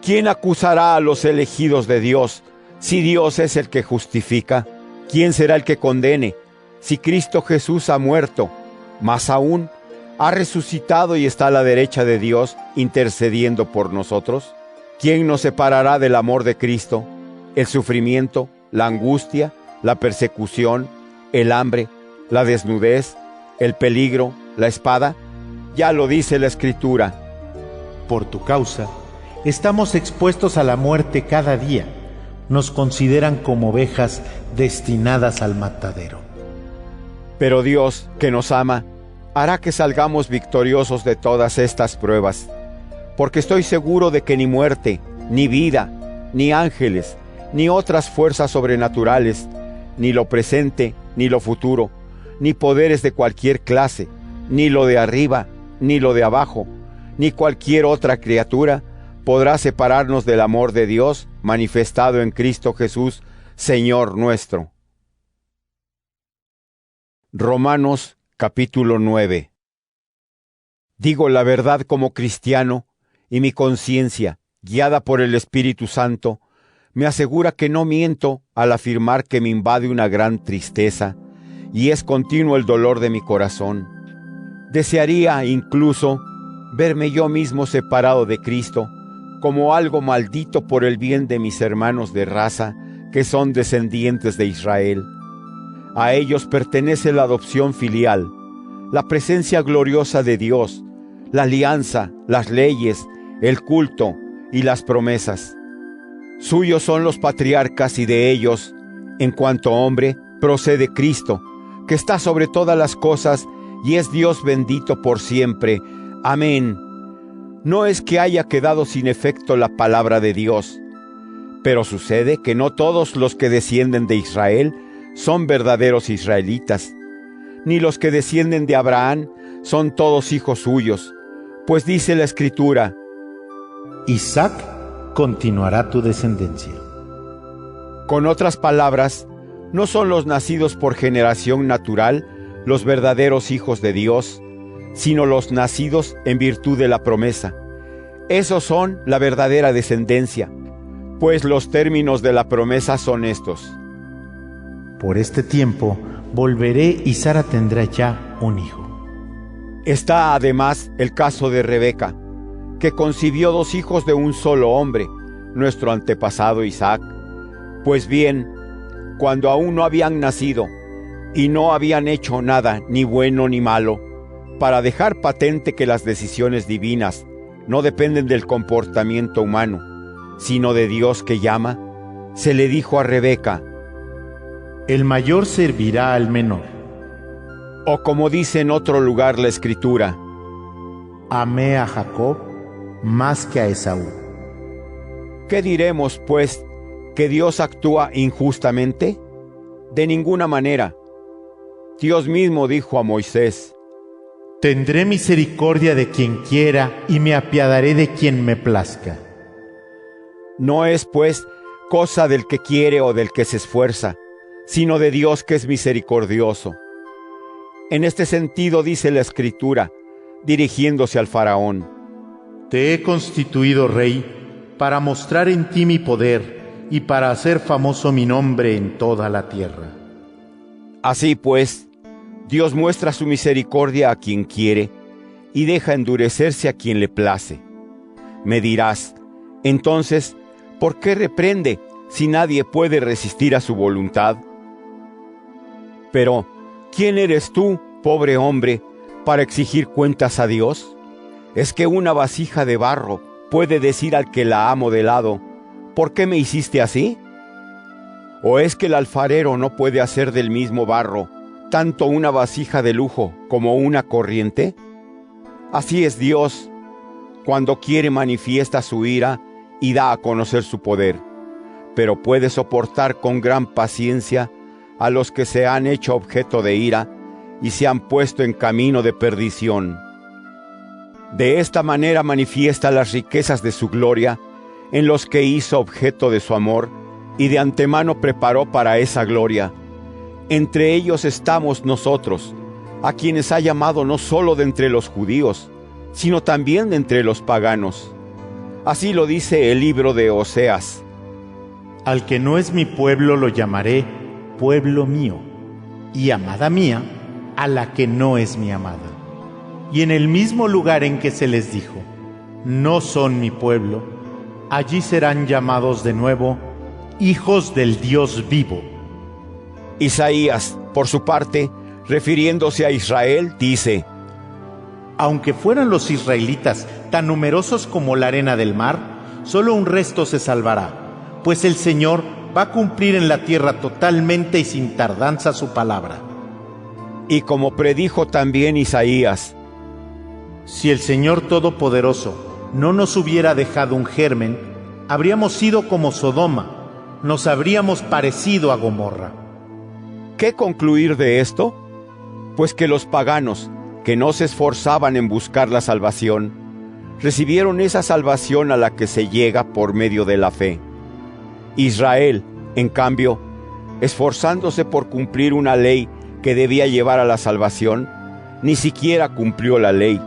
¿Quién acusará a los elegidos de Dios, si Dios es el que justifica? ¿Quién será el que condene? Si Cristo Jesús ha muerto, más aún, ha resucitado y está a la derecha de Dios, intercediendo por nosotros. ¿Quién nos separará del amor de Cristo? ¿El sufrimiento, la angustia, la persecución, el hambre, la desnudez, el peligro, la espada? Ya lo dice la Escritura. Por tu causa, estamos expuestos a la muerte cada día. Nos consideran como ovejas destinadas al matadero. Pero Dios, que nos ama, hará que salgamos victoriosos de todas estas pruebas, porque estoy seguro de que ni muerte, ni vida, ni ángeles, ni otras fuerzas sobrenaturales, ni lo presente, ni lo futuro, ni poderes de cualquier clase, ni lo de arriba, ni lo de abajo, ni cualquier otra criatura, podrá separarnos del amor de Dios manifestado en Cristo Jesús, Señor nuestro. Romanos capítulo 9. Digo la verdad como cristiano, y mi conciencia, guiada por el Espíritu Santo, me asegura que no miento al afirmar que me invade una gran tristeza, y es continuo el dolor de mi corazón. Desearía incluso verme yo mismo separado de Cristo, como algo maldito por el bien de mis hermanos de raza, que son descendientes de Israel. A ellos pertenece la adopción filial, la presencia gloriosa de Dios, la alianza, las leyes, el culto y las promesas. Suyos son los patriarcas y de ellos, en cuanto hombre, procede Cristo, que está sobre todas las cosas y es Dios bendito por siempre. Amén. No es que haya quedado sin efecto la palabra de Dios, pero sucede que no todos los que descienden de Israel son verdaderos israelitas, ni los que descienden de Abraham son todos hijos suyos, pues dice la Escritura: Isaac continuará tu descendencia. Con otras palabras, no son los nacidos por generación natural los verdaderos hijos de Dios, sino los nacidos en virtud de la promesa. Esos son la verdadera descendencia, pues los términos de la promesa son estos: Por este tiempo volveré y Sara tendrá ya un hijo. Está además el caso de Rebeca, que concibió 2 hijos de un solo hombre, nuestro antepasado Isaac. Pues bien, cuando aún no habían nacido, y no habían hecho nada, ni bueno ni malo, para dejar patente que las decisiones divinas no dependen del comportamiento humano, sino de Dios que llama, se le dijo a Rebeca: el mayor servirá al menor. O como dice en otro lugar la Escritura: amé a Jacob más que a Esaú. ¿Qué diremos, pues, que Dios actúa injustamente? De ninguna manera. Dios mismo dijo a Moisés: tendré misericordia de quien quiera y me apiadaré de quien me plazca. No es, pues, cosa del que quiere o del que se esfuerza, sino de Dios que es misericordioso. En este sentido dice la Escritura, dirigiéndose al faraón: te he constituido rey para mostrar en ti mi poder y para hacer famoso mi nombre en toda la tierra. Así pues, Dios muestra su misericordia a quien quiere y deja endurecerse a quien le place. Me dirás, entonces, ¿por qué reprende si nadie puede resistir a su voluntad? Pero, ¿quién eres tú, pobre hombre, para exigir cuentas a Dios? ¿Es que una vasija de barro puede decir al que la ha modelado: ¿por qué me hiciste así? ¿O es que el alfarero no puede hacer del mismo barro tanto una vasija de lujo como una corriente? Así es Dios, cuando quiere manifiesta su ira y da a conocer su poder, pero puede soportar con gran paciencia a los que se han hecho objeto de ira y se han puesto en camino de perdición. De esta manera manifiesta las riquezas de su gloria en los que hizo objeto de su amor y de antemano preparó para esa gloria. Entre ellos estamos nosotros, a quienes ha llamado no solo de entre los judíos, sino también de entre los paganos. Así lo dice el libro de Oseas: al que no es mi pueblo lo llamaré pueblo mío, y amada mía a la que no es mi amada. Y en el mismo lugar en que se les dijo: no son mi pueblo, allí serán llamados de nuevo hijos del Dios vivo. Isaías, por su parte, refiriéndose a Israel, dice: aunque fueran los israelitas tan numerosos como la arena del mar, solo un resto se salvará, pues el Señor va a cumplir en la tierra totalmente y sin tardanza su palabra. Y como predijo también Isaías: si el Señor Todopoderoso no nos hubiera dejado un germen, habríamos sido como Sodoma, nos habríamos parecido a Gomorra. ¿Qué concluir de esto? Pues que los paganos, que no se esforzaban en buscar la salvación, recibieron esa salvación a la que se llega por medio de la fe. Israel, en cambio, esforzándose por cumplir una ley que debía llevar a la salvación, ni siquiera cumplió la ley.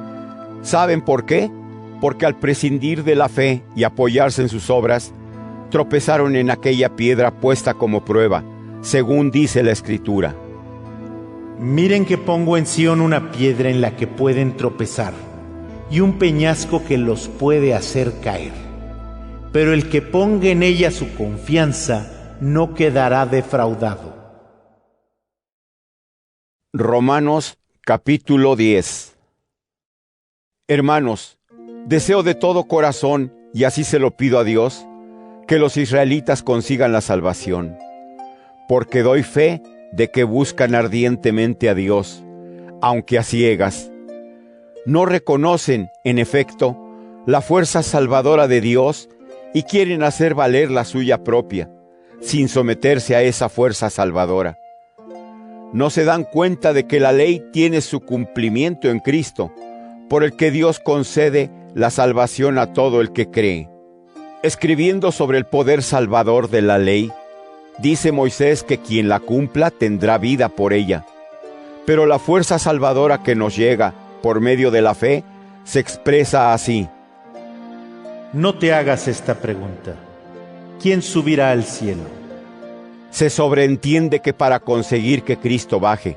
¿Saben por qué? Porque al prescindir de la fe y apoyarse en sus obras, tropezaron en aquella piedra puesta como prueba, según dice la Escritura: miren que pongo en Sión una piedra en la que pueden tropezar, y un peñasco que los puede hacer caer. Pero el que ponga en ella su confianza no quedará defraudado. Romanos capítulo 10. Hermanos, deseo de todo corazón, y así se lo pido a Dios, que los israelitas consigan la salvación, porque doy fe de que buscan ardientemente a Dios, aunque a ciegas. No reconocen, en efecto, la fuerza salvadora de Dios y quieren hacer valer la suya propia, sin someterse a esa fuerza salvadora. No se dan cuenta de que la ley tiene su cumplimiento en Cristo, por el que Dios concede la salvación a todo el que cree. Escribiendo sobre el poder salvador de la ley, dice Moisés que quien la cumpla tendrá vida por ella. Pero la fuerza salvadora que nos llega por medio de la fe se expresa así: no te hagas esta pregunta: ¿quién subirá al cielo? Se sobreentiende que para conseguir que Cristo baje.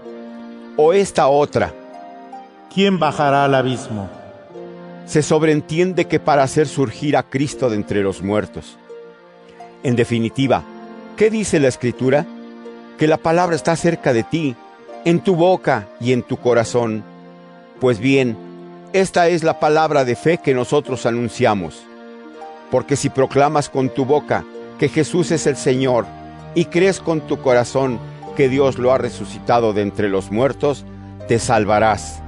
O esta otra: ¿quién bajará al abismo? Se sobreentiende que para hacer surgir a Cristo de entre los muertos. En definitiva, ¿qué dice la Escritura? Que la palabra está cerca de ti, en tu boca y en tu corazón. Pues bien, esta es la palabra de fe que nosotros anunciamos. Porque si proclamas con tu boca que Jesús es el Señor y crees con tu corazón que Dios lo ha resucitado de entre los muertos, te salvarás.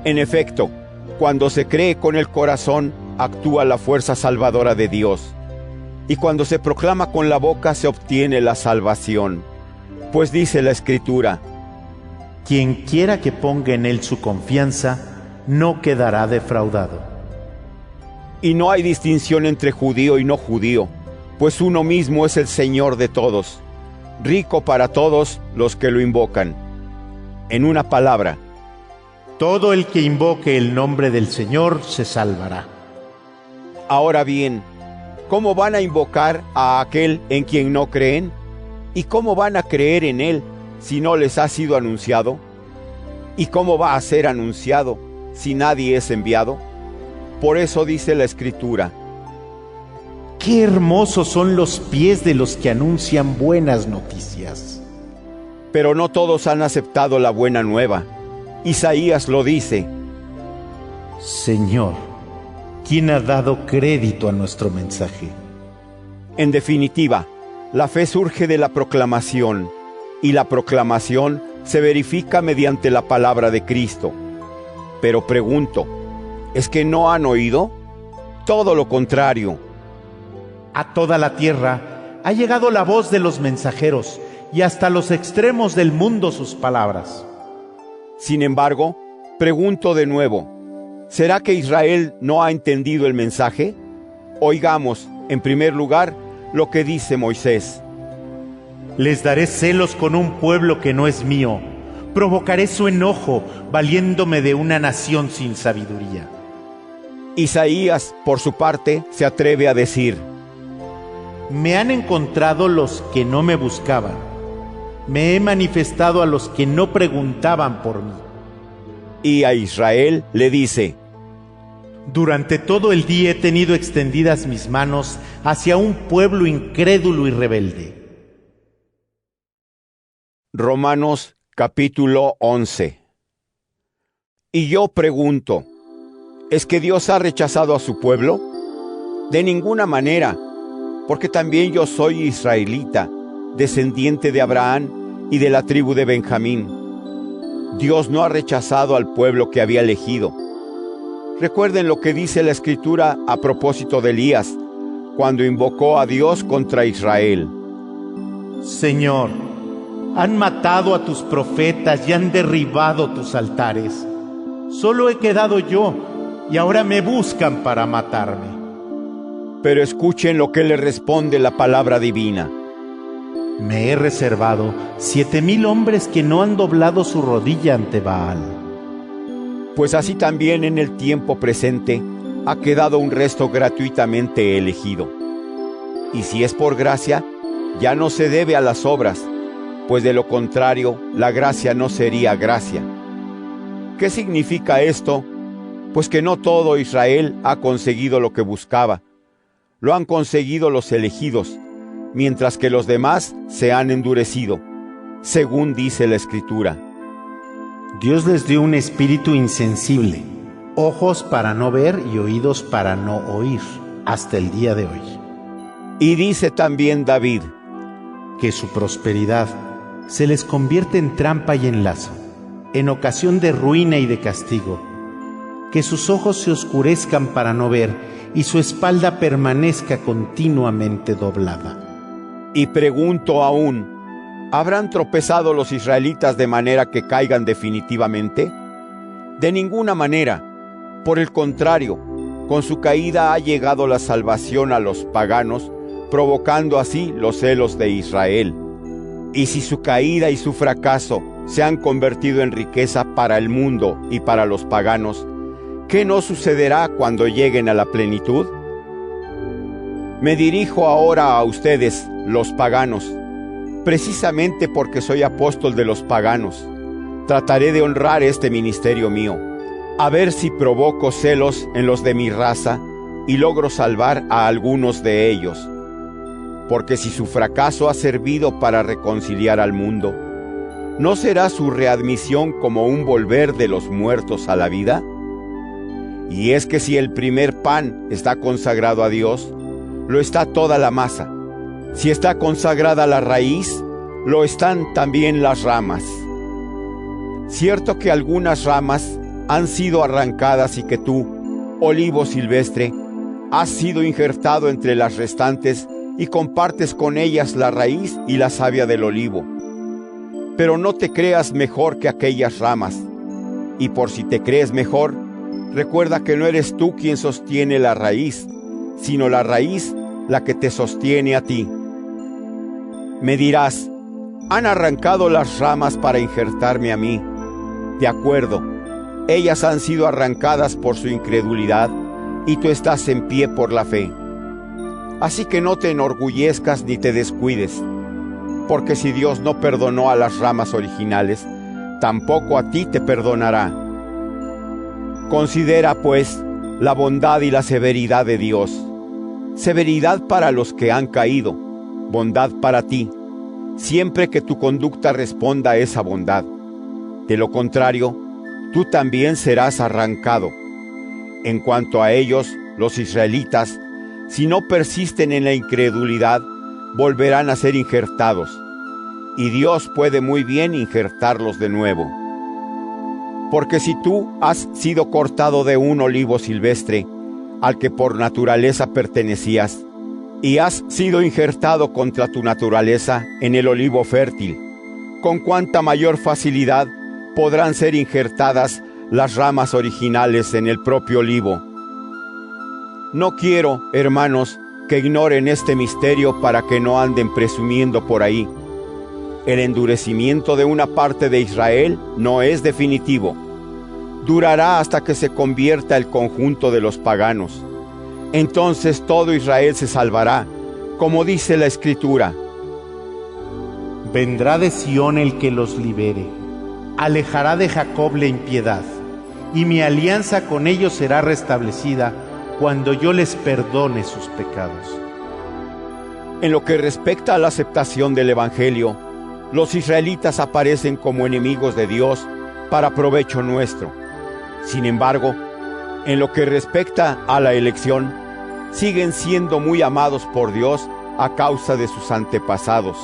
En efecto, cuando se cree con el corazón, actúa la fuerza salvadora de Dios. Y cuando se proclama con la boca, se obtiene la salvación. Pues dice la Escritura: quien quiera que ponga en él su confianza, no quedará defraudado. Y no hay distinción entre judío y no judío, pues uno mismo es el Señor de todos, rico para todos los que lo invocan. En una palabra, todo el que invoque el nombre del Señor se salvará. Ahora bien, ¿cómo van a invocar a aquel en quien no creen? ¿Y cómo van a creer en él si no les ha sido anunciado? ¿Y cómo va a ser anunciado si nadie es enviado? Por eso dice la Escritura: qué hermosos son los pies de los que anuncian buenas noticias. Pero no todos han aceptado la buena nueva. Isaías lo dice: Señor, ¿quién ha dado crédito a nuestro mensaje? En definitiva, la fe surge de la proclamación, y la proclamación se verifica mediante la palabra de Cristo. Pero pregunto, ¿es que no han oído? Todo lo contrario. A toda la tierra ha llegado la voz de los mensajeros, y hasta los extremos del mundo sus palabras. Sin embargo, pregunto de nuevo, ¿será que Israel no ha entendido el mensaje? Oigamos, en primer lugar, lo que dice Moisés: les daré celos con un pueblo que no es mío, provocaré su enojo, valiéndome de una nación sin sabiduría. Isaías, por su parte, se atreve a decir: me han encontrado los que no me buscaban, me he manifestado a los que no preguntaban por mí. Y a Israel le dice: durante todo el día he tenido extendidas mis manos hacia un pueblo incrédulo y rebelde. Romanos capítulo 11. Y yo pregunto, ¿es que Dios ha rechazado a su pueblo? De ninguna manera, porque también yo soy israelita, descendiente de Abraham y de la tribu de Benjamín. Dios no ha rechazado al pueblo que había elegido. Recuerden lo que dice la Escritura a propósito de Elías, cuando invocó a Dios contra Israel: Señor, han matado a tus profetas y han derribado tus altares. Solo he quedado yo, y ahora me buscan para matarme. Pero escuchen lo que le responde la palabra divina: me he reservado 7,000 hombres que no han doblado su rodilla ante Baal. Pues así también en el tiempo presente ha quedado un resto gratuitamente elegido. Y si es por gracia, ya no se debe a las obras, pues de lo contrario, la gracia no sería gracia. ¿Qué significa esto? Pues que no todo Israel ha conseguido lo que buscaba. Lo han conseguido los elegidos, mientras que los demás se han endurecido, según dice la Escritura: Dios les dio un espíritu insensible, ojos para no ver y oídos para no oír, hasta el día de hoy. Y dice también David: que su prosperidad se les convierte en trampa y en lazo, en ocasión de ruina y de castigo, que sus ojos se oscurezcan para no ver y su espalda permanezca continuamente doblada. Y pregunto aún, ¿habrán tropezado los israelitas de manera que caigan definitivamente? De ninguna manera. Por el contrario, con su caída ha llegado la salvación a los paganos, provocando así los celos de Israel. Y si su caída y su fracaso se han convertido en riqueza para el mundo y para los paganos, ¿qué no sucederá cuando lleguen a la plenitud? Me dirijo ahora a ustedes, los paganos, precisamente porque soy apóstol de los paganos. Trataré de honrar este ministerio mío, a ver si provoco celos en los de mi raza y logro salvar a algunos de ellos. Porque si su fracaso ha servido para reconciliar al mundo, ¿no será su readmisión como un volver de los muertos a la vida? Y es que si el primer pan está consagrado a Dios, lo está toda la masa. Si está consagrada la raíz, lo están también las ramas. Cierto que algunas ramas han sido arrancadas y que tú, olivo silvestre, has sido injertado entre las restantes y compartes con ellas la raíz y la savia del olivo. Pero no te creas mejor que aquellas ramas, y por si te crees mejor, recuerda que no eres tú quien sostiene la raíz, sino la raíz la que te sostiene a ti. Me dirás, han arrancado las ramas para injertarme a mí. De acuerdo, ellas han sido arrancadas por su incredulidad, y tú estás en pie por la fe. Así que no te enorgullezcas ni te descuides, porque si Dios no perdonó a las ramas originales, tampoco a ti te perdonará. Considera, pues, la bondad y la severidad de Dios. Severidad para los que han caído, bondad para ti, siempre que tu conducta responda a esa bondad. De lo contrario, tú también serás arrancado. En cuanto a ellos, los israelitas, si no persisten en la incredulidad, volverán a ser injertados, y Dios puede muy bien injertarlos de nuevo. Porque si tú has sido cortado de un olivo silvestre, al que por naturaleza pertenecías, y has sido injertado contra tu naturaleza en el olivo fértil, con cuánta mayor facilidad podrán ser injertadas las ramas originales en el propio olivo. No quiero, hermanos, que ignoren este misterio para que no anden presumiendo por ahí. El endurecimiento de una parte de Israel no es definitivo. Durará hasta que se convierta el conjunto de los paganos. Entonces todo Israel se salvará, como dice la Escritura. Vendrá de Sión el que los libere, alejará de Jacob la impiedad, y mi alianza con ellos será restablecida cuando yo les perdone sus pecados. En lo que respecta a la aceptación del Evangelio, los israelitas aparecen como enemigos de Dios para provecho nuestro. Sin embargo, en lo que respecta a la elección, siguen siendo muy amados por Dios a causa de sus antepasados,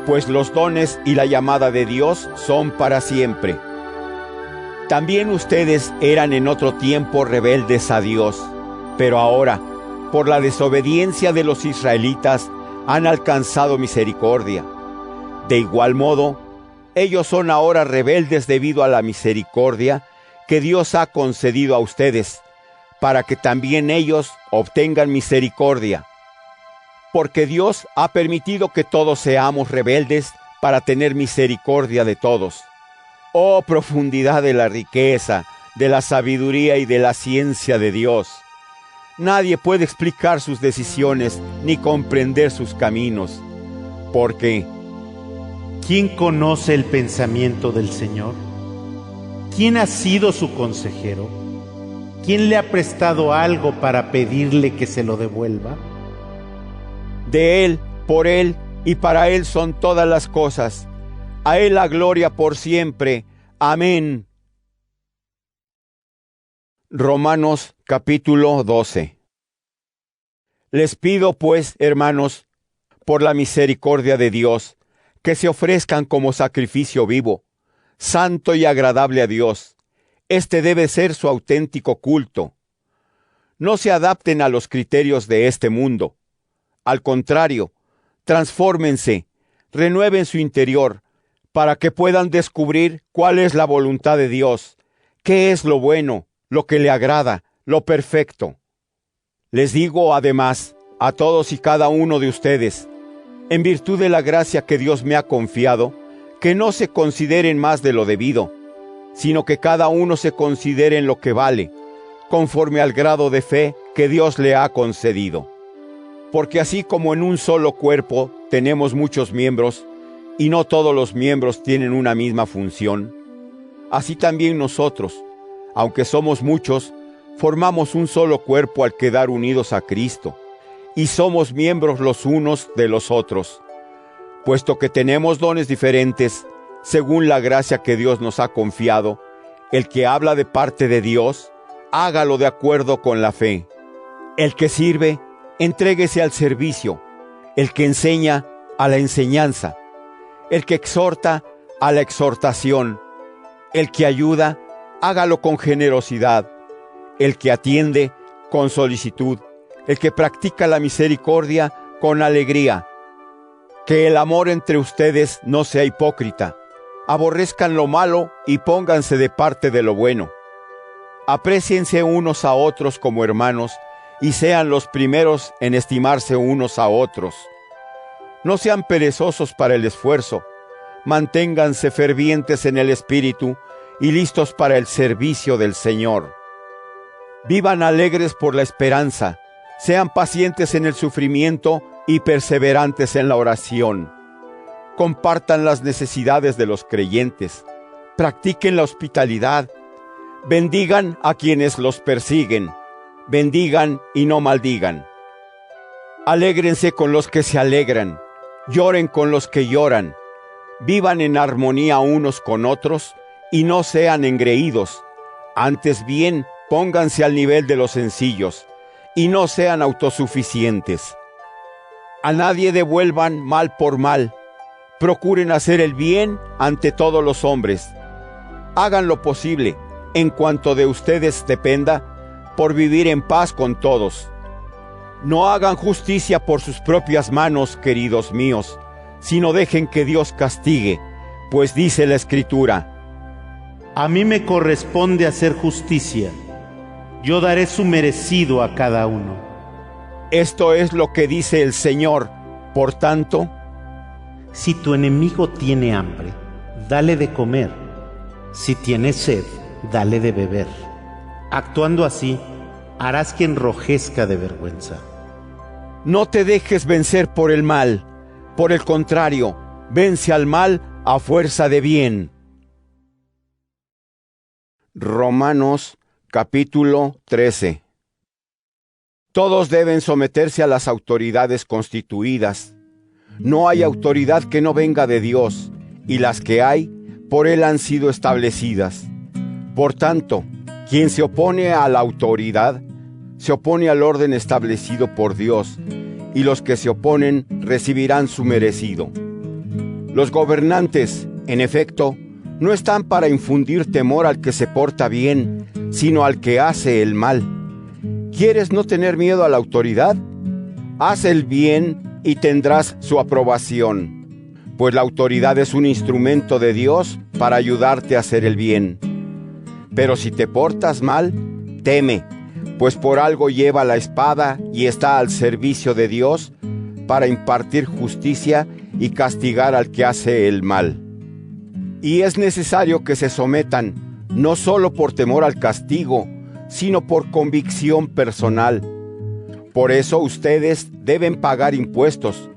pues los dones y la llamada de Dios son para siempre. También ustedes eran en otro tiempo rebeldes a Dios, pero ahora, por la desobediencia de los israelitas, han alcanzado misericordia. De igual modo, ellos son ahora rebeldes debido a la misericordia que Dios ha concedido a ustedes, para que también ellos obtengan misericordia. Porque Dios ha permitido que todos seamos rebeldes para tener misericordia de todos. Oh, profundidad de la riqueza, de la sabiduría y de la ciencia de Dios. Nadie puede explicar sus decisiones ni comprender sus caminos. Porque ¿quién conoce el pensamiento del Señor? ¿Quién ha sido su consejero? ¿Quién le ha prestado algo para pedirle que se lo devuelva? de Él, por Él y para Él son todas las cosas. A Él la gloria por siempre. Amén. Romanos capítulo 12. Les pido pues, hermanos, por la misericordia de Dios, que se ofrezcan como sacrificio vivo, santo y agradable a Dios. Este debe ser su auténtico culto. No se adapten a los criterios de este mundo. Al contrario, transfórmense, renueven su interior, para que puedan descubrir cuál es la voluntad de Dios, qué es lo bueno, lo que le agrada, lo perfecto. Les digo además a todos y cada uno de ustedes, en virtud de la gracia que Dios me ha confiado, que no se consideren más de lo debido, sino que cada uno se considere en lo que vale, conforme al grado de fe que Dios le ha concedido. Porque así como en un solo cuerpo tenemos muchos miembros, y no todos los miembros tienen una misma función, así también nosotros, aunque somos muchos, formamos un solo cuerpo al quedar unidos a Cristo, y somos miembros los unos de los otros. Puesto que tenemos dones diferentes, según la gracia que Dios nos ha confiado, el que habla de parte de Dios, hágalo de acuerdo con la fe. El que sirve, entréguese al servicio. El que enseña, a la enseñanza. El que exhorta, a la exhortación. El que ayuda, hágalo con generosidad. El que atiende, con solicitud. El que practica la misericordia, con alegría. Que el amor entre ustedes no sea hipócrita. Aborrezcan lo malo y pónganse de parte de lo bueno. Apréciense unos a otros como hermanos y sean los primeros en estimarse unos a otros. No sean perezosos para el esfuerzo, manténganse fervientes en el espíritu y listos para el servicio del Señor. Vivan alegres por la esperanza, sean pacientes en el sufrimiento y perseverantes en la oración. Compartan las necesidades de los creyentes, practiquen la hospitalidad, bendigan a quienes los persiguen, bendigan y no maldigan. Alégrense con los que se alegran, lloren con los que lloran, vivan en armonía unos con otros y no sean engreídos, antes bien pónganse al nivel de los sencillos y no sean autosuficientes. A nadie devuelvan mal por mal, procuren hacer el bien ante todos los hombres. Hagan lo posible, en cuanto de ustedes dependa, por vivir en paz con todos. No hagan justicia por sus propias manos, queridos míos, sino dejen que Dios castigue, pues dice la Escritura: A mí me corresponde hacer justicia, yo daré su merecido a cada uno. Esto es lo que dice el Señor. Por tanto, si tu enemigo tiene hambre, dale de comer. Si tiene sed, dale de beber. Actuando así, harás que enrojezca de vergüenza. no te dejes vencer por el mal. Por el contrario, vence al mal a fuerza de bien. Romanos capítulo 13. Todos deben someterse a las autoridades constituidas. No hay autoridad que no venga de Dios, y las que hay, por Él han sido establecidas. Por tanto, quien se opone a la autoridad, se opone al orden establecido por Dios, y los que se oponen recibirán su merecido. Los gobernantes, en efecto, no están para infundir temor al que se porta bien, sino al que hace el mal. ¿Quieres no tener miedo a la autoridad? Haz el bien y tendrás su aprobación, pues la autoridad es un instrumento de Dios para ayudarte a hacer el bien. Pero si te portas mal, teme, pues por algo lleva la espada y está al servicio de Dios para impartir justicia y castigar al que hace el mal. Y es necesario que se sometan, no solo por temor al castigo, sino por convicción personal. Por eso ustedes deben pagar impuestos,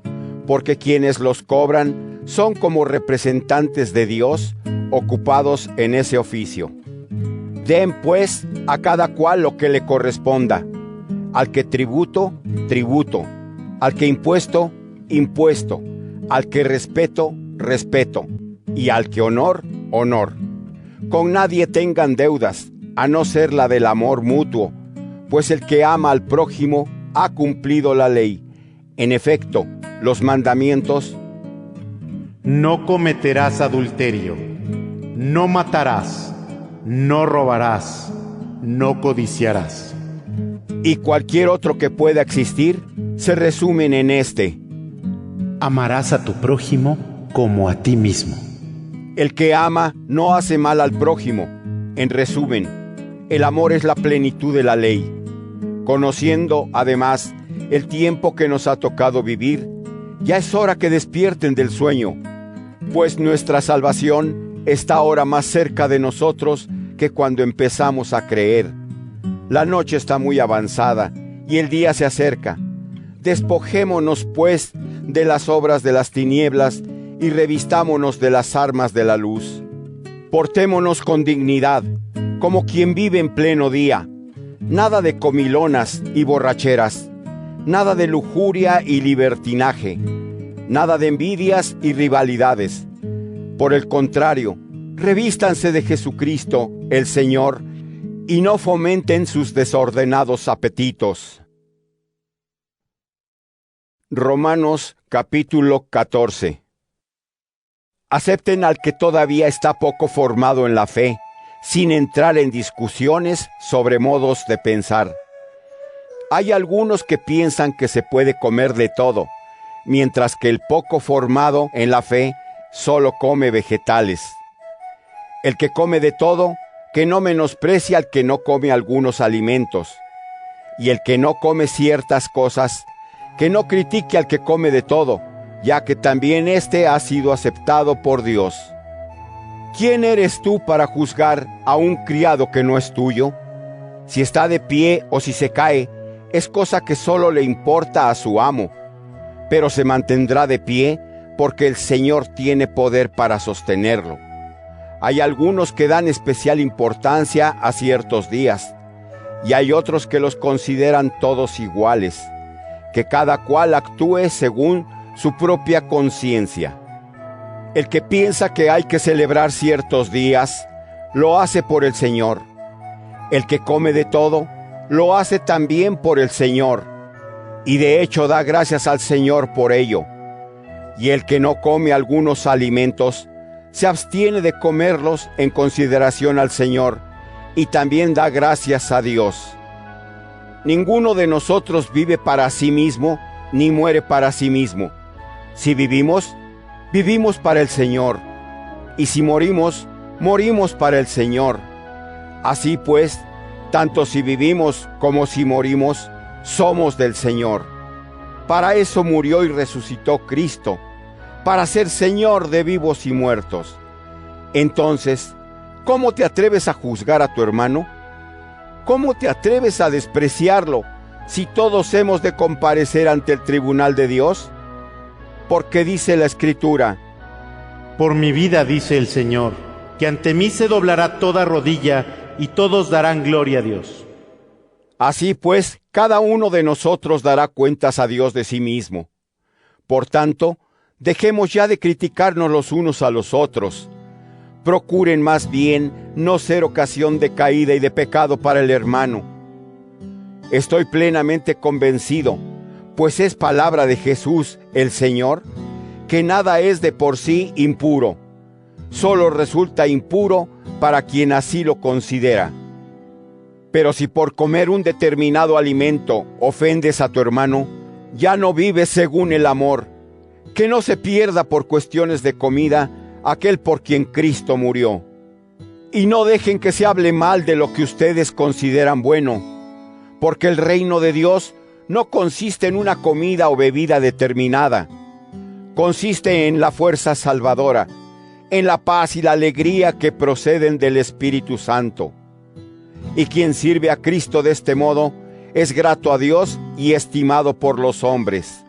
porque quienes los cobran son como representantes de Dios ocupados en ese oficio. Den pues a cada cual lo que le corresponda: al que tributo, tributo; al que impuesto, impuesto; al que respeto, respeto; y al que honor, honor. Con nadie tengan deudas, a no ser la del amor mutuo, pues el que ama al prójimo ha cumplido la ley. En efecto, los mandamientos: no cometerás adulterio, no matarás, no robarás, no codiciarás, y cualquier otro que pueda existir, se resumen en este: amarás a tu prójimo como a ti mismo. El que ama no hace mal al prójimo. En resumen, el amor es la plenitud de la ley. Conociendo, además, el tiempo que nos ha tocado vivir, ya es hora que despierten del sueño, pues nuestra salvación está ahora más cerca de nosotros que cuando empezamos a creer. La noche está muy avanzada y el día se acerca. Despojémonos, pues, de las obras de las tinieblas y revistámonos de las armas de la luz. Portémonos con dignidad, como quien vive en pleno día. Nada de comilonas y borracheras, nada de lujuria y libertinaje, nada de envidias y rivalidades. Por el contrario, revístanse de Jesucristo, el Señor, y no fomenten sus desordenados apetitos. Romanos capítulo 14. Acepten al que todavía está poco formado en la fe, sin entrar en discusiones sobre modos de pensar. Hay algunos que piensan que se puede comer de todo, mientras que el poco formado en la fe solo come vegetales. El que come de todo, que no menosprecie al que no come algunos alimentos. Y el que no come ciertas cosas, que no critique al que come de todo, ya que también éste ha sido aceptado por Dios. ¿Quién eres tú para juzgar a un criado que no es tuyo? Si está de pie o si se cae, es cosa que solo le importa a su amo, pero se mantendrá de pie porque el Señor tiene poder para sostenerlo. Hay algunos que dan especial importancia a ciertos días, y hay otros que los consideran todos iguales, que cada cual actúe según su propia conciencia. El que piensa que hay que celebrar ciertos días, lo hace por el Señor. El que come de todo, lo hace también por el Señor, y de hecho da gracias al Señor por ello. Y el que no come algunos alimentos, se abstiene de comerlos en consideración al Señor, y también da gracias a Dios. Ninguno de nosotros vive para sí mismo, ni muere para sí mismo. Si vivimos, vivimos para el Señor, y si morimos, morimos para el Señor. Así pues, tanto si vivimos como si morimos, somos del Señor. Para eso murió y resucitó Cristo, para ser Señor de vivos y muertos. Entonces, ¿cómo te atreves a juzgar a tu hermano? ¿Cómo te atreves a despreciarlo si todos hemos de comparecer ante el tribunal de Dios? Porque dice la Escritura: Por mi vida, dice el Señor, que ante mí se doblará toda rodilla y todos darán gloria a Dios. Así pues, cada uno de nosotros dará cuentas a Dios de sí mismo. Por tanto, dejemos ya de criticarnos los unos a los otros. Procuren más bien no ser ocasión de caída y de pecado para el hermano. Estoy plenamente convencido, pues es palabra de Jesús, el Señor, que nada es de por sí impuro. Solo resulta impuro para quien así lo considera. Pero si por comer un determinado alimento ofendes a tu hermano, ya no vives según el amor. Que no se pierda por cuestiones de comida aquel por quien Cristo murió. Y no dejen que se hable mal de lo que ustedes consideran bueno, porque el reino de Dios no consiste en una comida o bebida determinada. Consiste en la fuerza salvadora, en la paz y la alegría que proceden del Espíritu Santo. Y quien sirve a Cristo de este modo es grato a Dios y estimado por los hombres.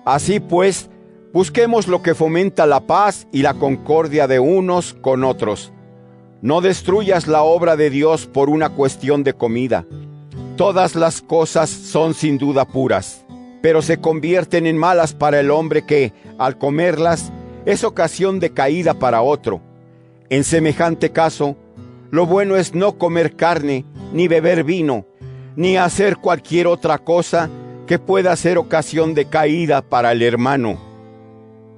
Así pues, busquemos lo que fomenta la paz y la concordia de unos con otros. No destruyas la obra de Dios por una cuestión de comida. Todas las cosas son sin duda puras, pero se convierten en malas para el hombre que, al comerlas, es ocasión de caída para otro. En semejante caso, lo bueno es no comer carne, ni beber vino, ni hacer cualquier otra cosa que pueda ser ocasión de caída para el hermano.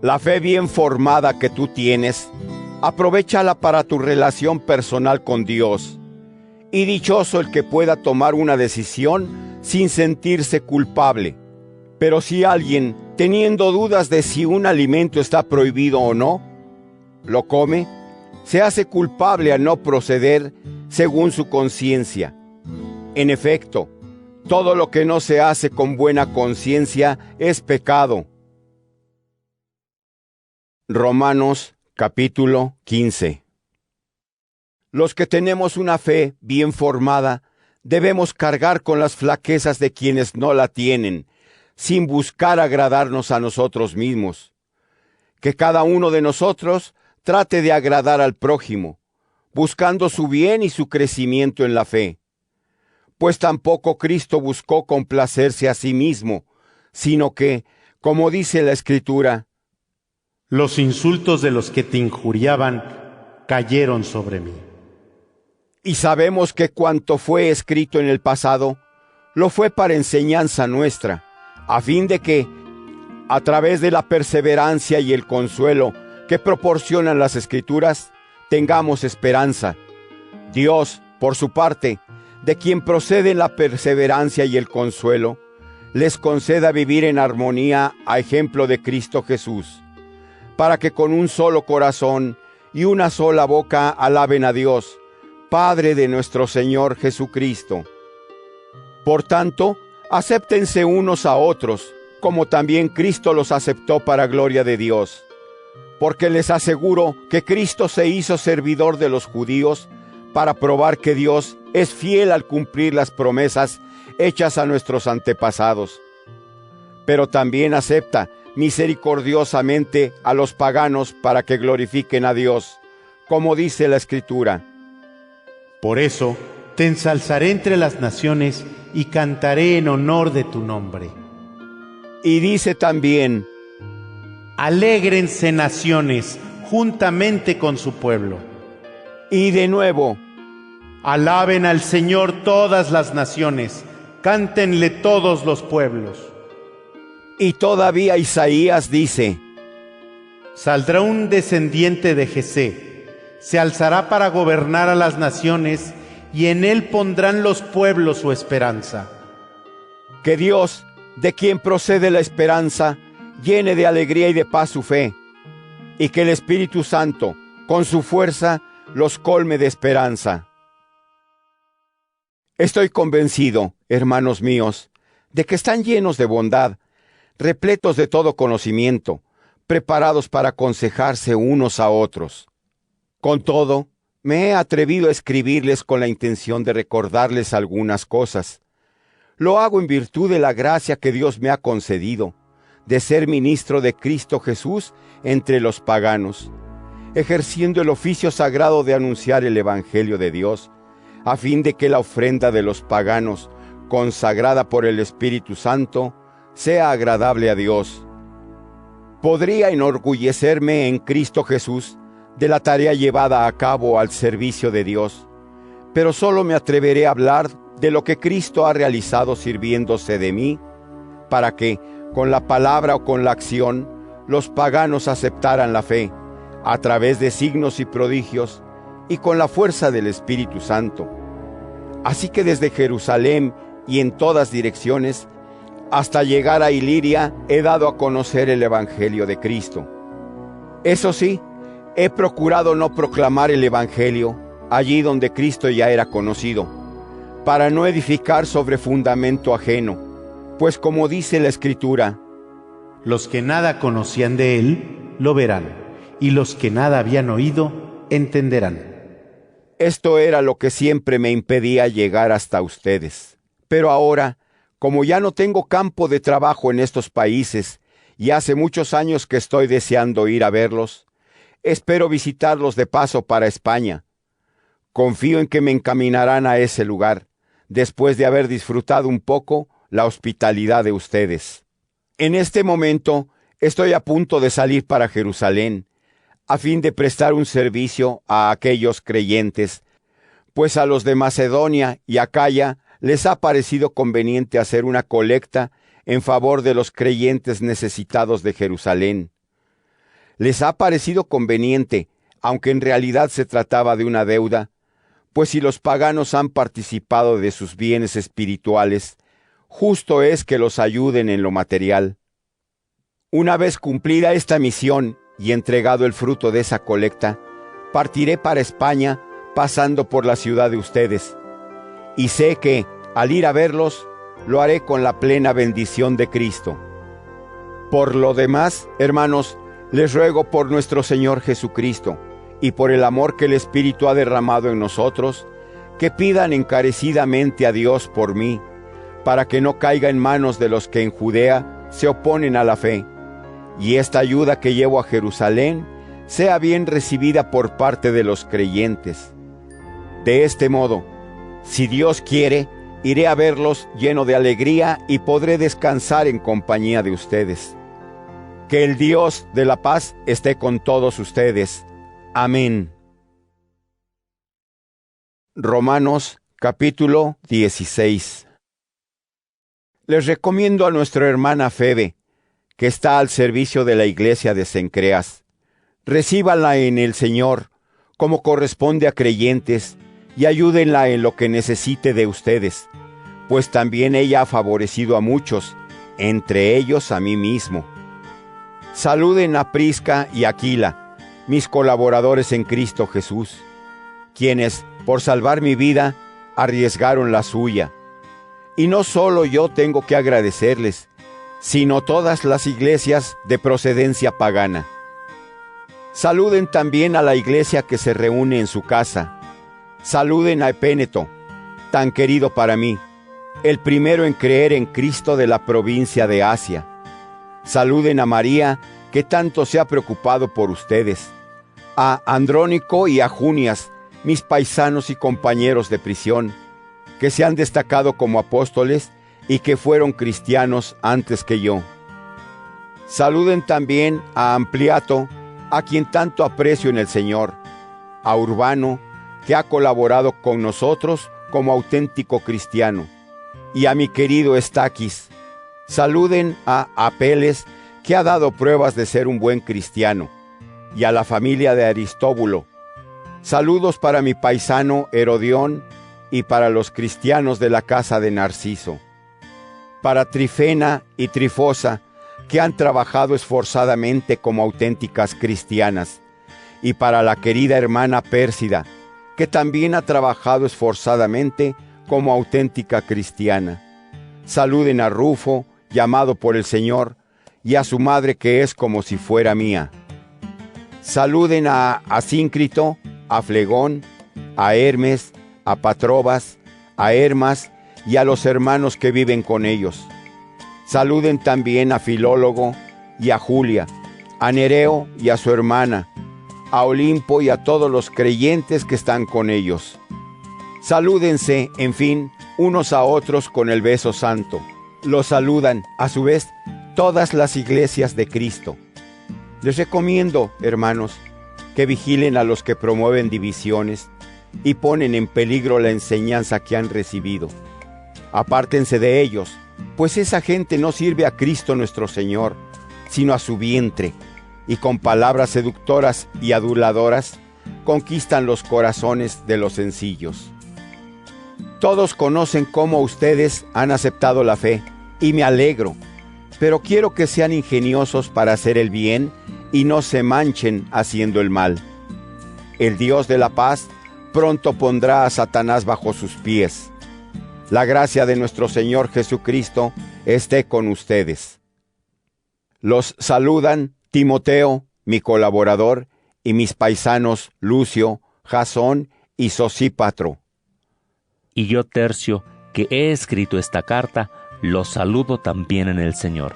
La fe bien formada que tú tienes, aprovéchala para tu relación personal con Dios. Y dichoso el que pueda tomar una decisión sin sentirse culpable. Pero si alguien, teniendo dudas de si un alimento está prohibido o no, lo come, se hace culpable al no proceder según su conciencia. En efecto, todo lo que no se hace con buena conciencia es pecado. Romanos capítulo 15. Los que tenemos una fe bien formada, debemos cargar con las flaquezas de quienes no la tienen, sin buscar agradarnos a nosotros mismos. Que cada uno de nosotros trate de agradar al prójimo, buscando su bien y su crecimiento en la fe. Pues tampoco Cristo buscó complacerse a sí mismo, sino que, como dice la Escritura, Los insultos de los que te injuriaban cayeron sobre mí. Y sabemos que cuanto fue escrito en el pasado, lo fue para enseñanza nuestra, a fin de que, a través de la perseverancia y el consuelo que proporcionan las Escrituras, tengamos esperanza. Dios, por su parte, de quien proceden la perseverancia y el consuelo, les conceda vivir en armonía a ejemplo de Cristo Jesús, para que con un solo corazón y una sola boca alaben a Dios, Padre de nuestro Señor Jesucristo. Por tanto, acéptense unos a otros, como también Cristo los aceptó para gloria de Dios. Porque les aseguro que Cristo se hizo servidor de los judíos para probar que Dios es fiel al cumplir las promesas hechas a nuestros antepasados. Pero también acepta misericordiosamente a los paganos para que glorifiquen a Dios, como dice la Escritura. Por eso te ensalzaré entre las naciones y cantaré en honor de tu nombre. Y dice también: alégrense naciones juntamente con su pueblo. Y de nuevo: alaben al Señor todas las naciones, cántenle todos los pueblos. Y todavía Isaías dice: saldrá un descendiente de Jesé, se alzará para gobernar a las naciones, y en él pondrán los pueblos su esperanza. Que Dios, de quien procede la esperanza, llene de alegría y de paz su fe, y que el Espíritu Santo, con su fuerza, los colme de esperanza. Estoy convencido, hermanos míos, de que están llenos de bondad, repletos de todo conocimiento, preparados para aconsejarse unos a otros. Con todo, me he atrevido a escribirles con la intención de recordarles algunas cosas. Lo hago en virtud de la gracia que Dios me ha concedido, de ser ministro de Cristo Jesús entre los paganos, ejerciendo el oficio sagrado de anunciar el Evangelio de Dios, a fin de que la ofrenda de los paganos, consagrada por el Espíritu Santo, sea agradable a Dios. Podría enorgullecerme en Cristo Jesús de la tarea llevada a cabo al servicio de Dios, pero solo me atreveré a hablar de lo que Cristo ha realizado sirviéndose de mí, para que, con la palabra o con la acción, los paganos aceptaran la fe, a través de signos y prodigios, y con la fuerza del Espíritu Santo. Así que desde Jerusalén y en todas direcciones, hasta llegar a Iliria, he dado a conocer el Evangelio de Cristo. Eso sí, he procurado no proclamar el Evangelio allí donde Cristo ya era conocido, para no edificar sobre fundamento ajeno, pues como dice la Escritura: los que nada conocían de él, lo verán, y los que nada habían oído, entenderán. Esto era lo que siempre me impedía llegar hasta ustedes. Pero ahora, como ya no tengo campo de trabajo en estos países, y hace muchos años que estoy deseando ir a verlos, espero visitarlos de paso para España. Confío en que me encaminarán a ese lugar, después de haber disfrutado un poco la hospitalidad de ustedes. En este momento estoy a punto de salir para Jerusalén, a fin de prestar un servicio a aquellos creyentes, pues a los de Macedonia y Acaya les ha parecido conveniente hacer una colecta en favor de los creyentes necesitados de Jerusalén. Les ha parecido conveniente, aunque en realidad se trataba de una deuda, pues si los paganos han participado de sus bienes espirituales, justo es que los ayuden en lo material. Una vez cumplida esta misión y entregado el fruto de esa colecta, partiré para España pasando por la ciudad de ustedes. Y sé que, al ir a verlos, lo haré con la plena bendición de Cristo. Por lo demás, hermanos, les ruego por nuestro Señor Jesucristo y por el amor que el Espíritu ha derramado en nosotros, que pidan encarecidamente a Dios por mí, para que no caiga en manos de los que en Judea se oponen a la fe, y esta ayuda que llevo a Jerusalén sea bien recibida por parte de los creyentes. De este modo, si Dios quiere, iré a verlos lleno de alegría y podré descansar en compañía de ustedes. Que el Dios de la paz esté con todos ustedes. Amén. Romanos capítulo 16. Les recomiendo a nuestra hermana Febe, que está al servicio de la iglesia de Cencreas. Recíbanla en el Señor, como corresponde a creyentes, y ayúdenla en lo que necesite de ustedes, pues también ella ha favorecido a muchos, entre ellos a mí mismo. Saluden a Prisca y Aquila, mis colaboradores en Cristo Jesús, quienes, por salvar mi vida, arriesgaron la suya. Y no solo yo tengo que agradecerles, sino todas las iglesias de procedencia pagana. Saluden también a la iglesia que se reúne en su casa. Saluden a Epéneto, tan querido para mí, el primero en creer en Cristo de la provincia de Asia. Saluden a María, que tanto se ha preocupado por ustedes, a Andrónico y a Junias, mis paisanos y compañeros de prisión, que se han destacado como apóstoles y que fueron cristianos antes que yo. Saluden también a Ampliato, a quien tanto aprecio en el Señor, a Urbano, que ha colaborado con nosotros como auténtico cristiano, y a mi querido Estaquis. Saluden a Apeles, que ha dado pruebas de ser un buen cristiano, y a la familia de Aristóbulo. Saludos para mi paisano Herodión y para los cristianos de la casa de Narciso. Para Trifena y Trifosa, que han trabajado esforzadamente como auténticas cristianas, y para la querida hermana Pérsida, que también ha trabajado esforzadamente como auténtica cristiana. Saluden a Rufo, llamado por el Señor, y a su madre, que es como si fuera mía. Saluden a Asíncrito, a Flegón, a Hermes, a Patrobas, a Hermas y a los hermanos que viven con ellos. Saluden también a Filólogo y a Julia, a Nereo y a su hermana, a Olimpo y a todos los creyentes que están con ellos. Salúdense, en fin, unos a otros con el beso santo. Los saludan, a su vez, todas las iglesias de Cristo. Les recomiendo, hermanos, que vigilen a los que promueven divisiones y ponen en peligro la enseñanza que han recibido. Apártense de ellos, pues esa gente no sirve a Cristo nuestro Señor, sino a su vientre, y con palabras seductoras y aduladoras conquistan los corazones de los sencillos. Todos conocen cómo ustedes han aceptado la fe, y me alegro, pero quiero que sean ingeniosos para hacer el bien y no se manchen haciendo el mal. El Dios de la paz pronto pondrá a Satanás bajo sus pies. La gracia de nuestro Señor Jesucristo esté con ustedes. Los saludan Timoteo, mi colaborador, y mis paisanos Lucio, Jasón y Sosípatro. Y yo, Tercio, que he escrito esta carta, los saludo también en el Señor.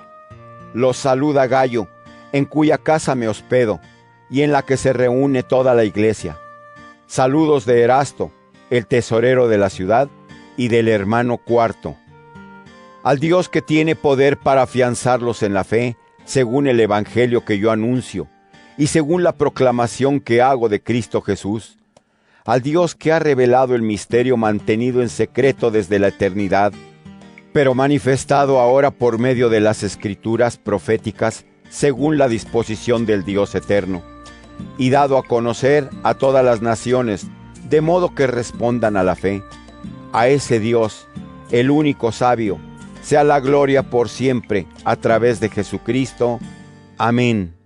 Los saluda Gayo, en cuya casa me hospedo, y en la que se reúne toda la iglesia. Saludos de Erasto, el tesorero de la ciudad, y del hermano Cuarto. Al Dios que tiene poder para afianzarlos en la fe, según el evangelio que yo anuncio, y según la proclamación que hago de Cristo Jesús, al Dios que ha revelado el misterio mantenido en secreto desde la eternidad, pero manifestado ahora por medio de las escrituras proféticas, según la disposición del Dios eterno, y dado a conocer a todas las naciones, de modo que respondan a la fe. A ese Dios, el único sabio, sea la gloria por siempre, a través de Jesucristo. Amén.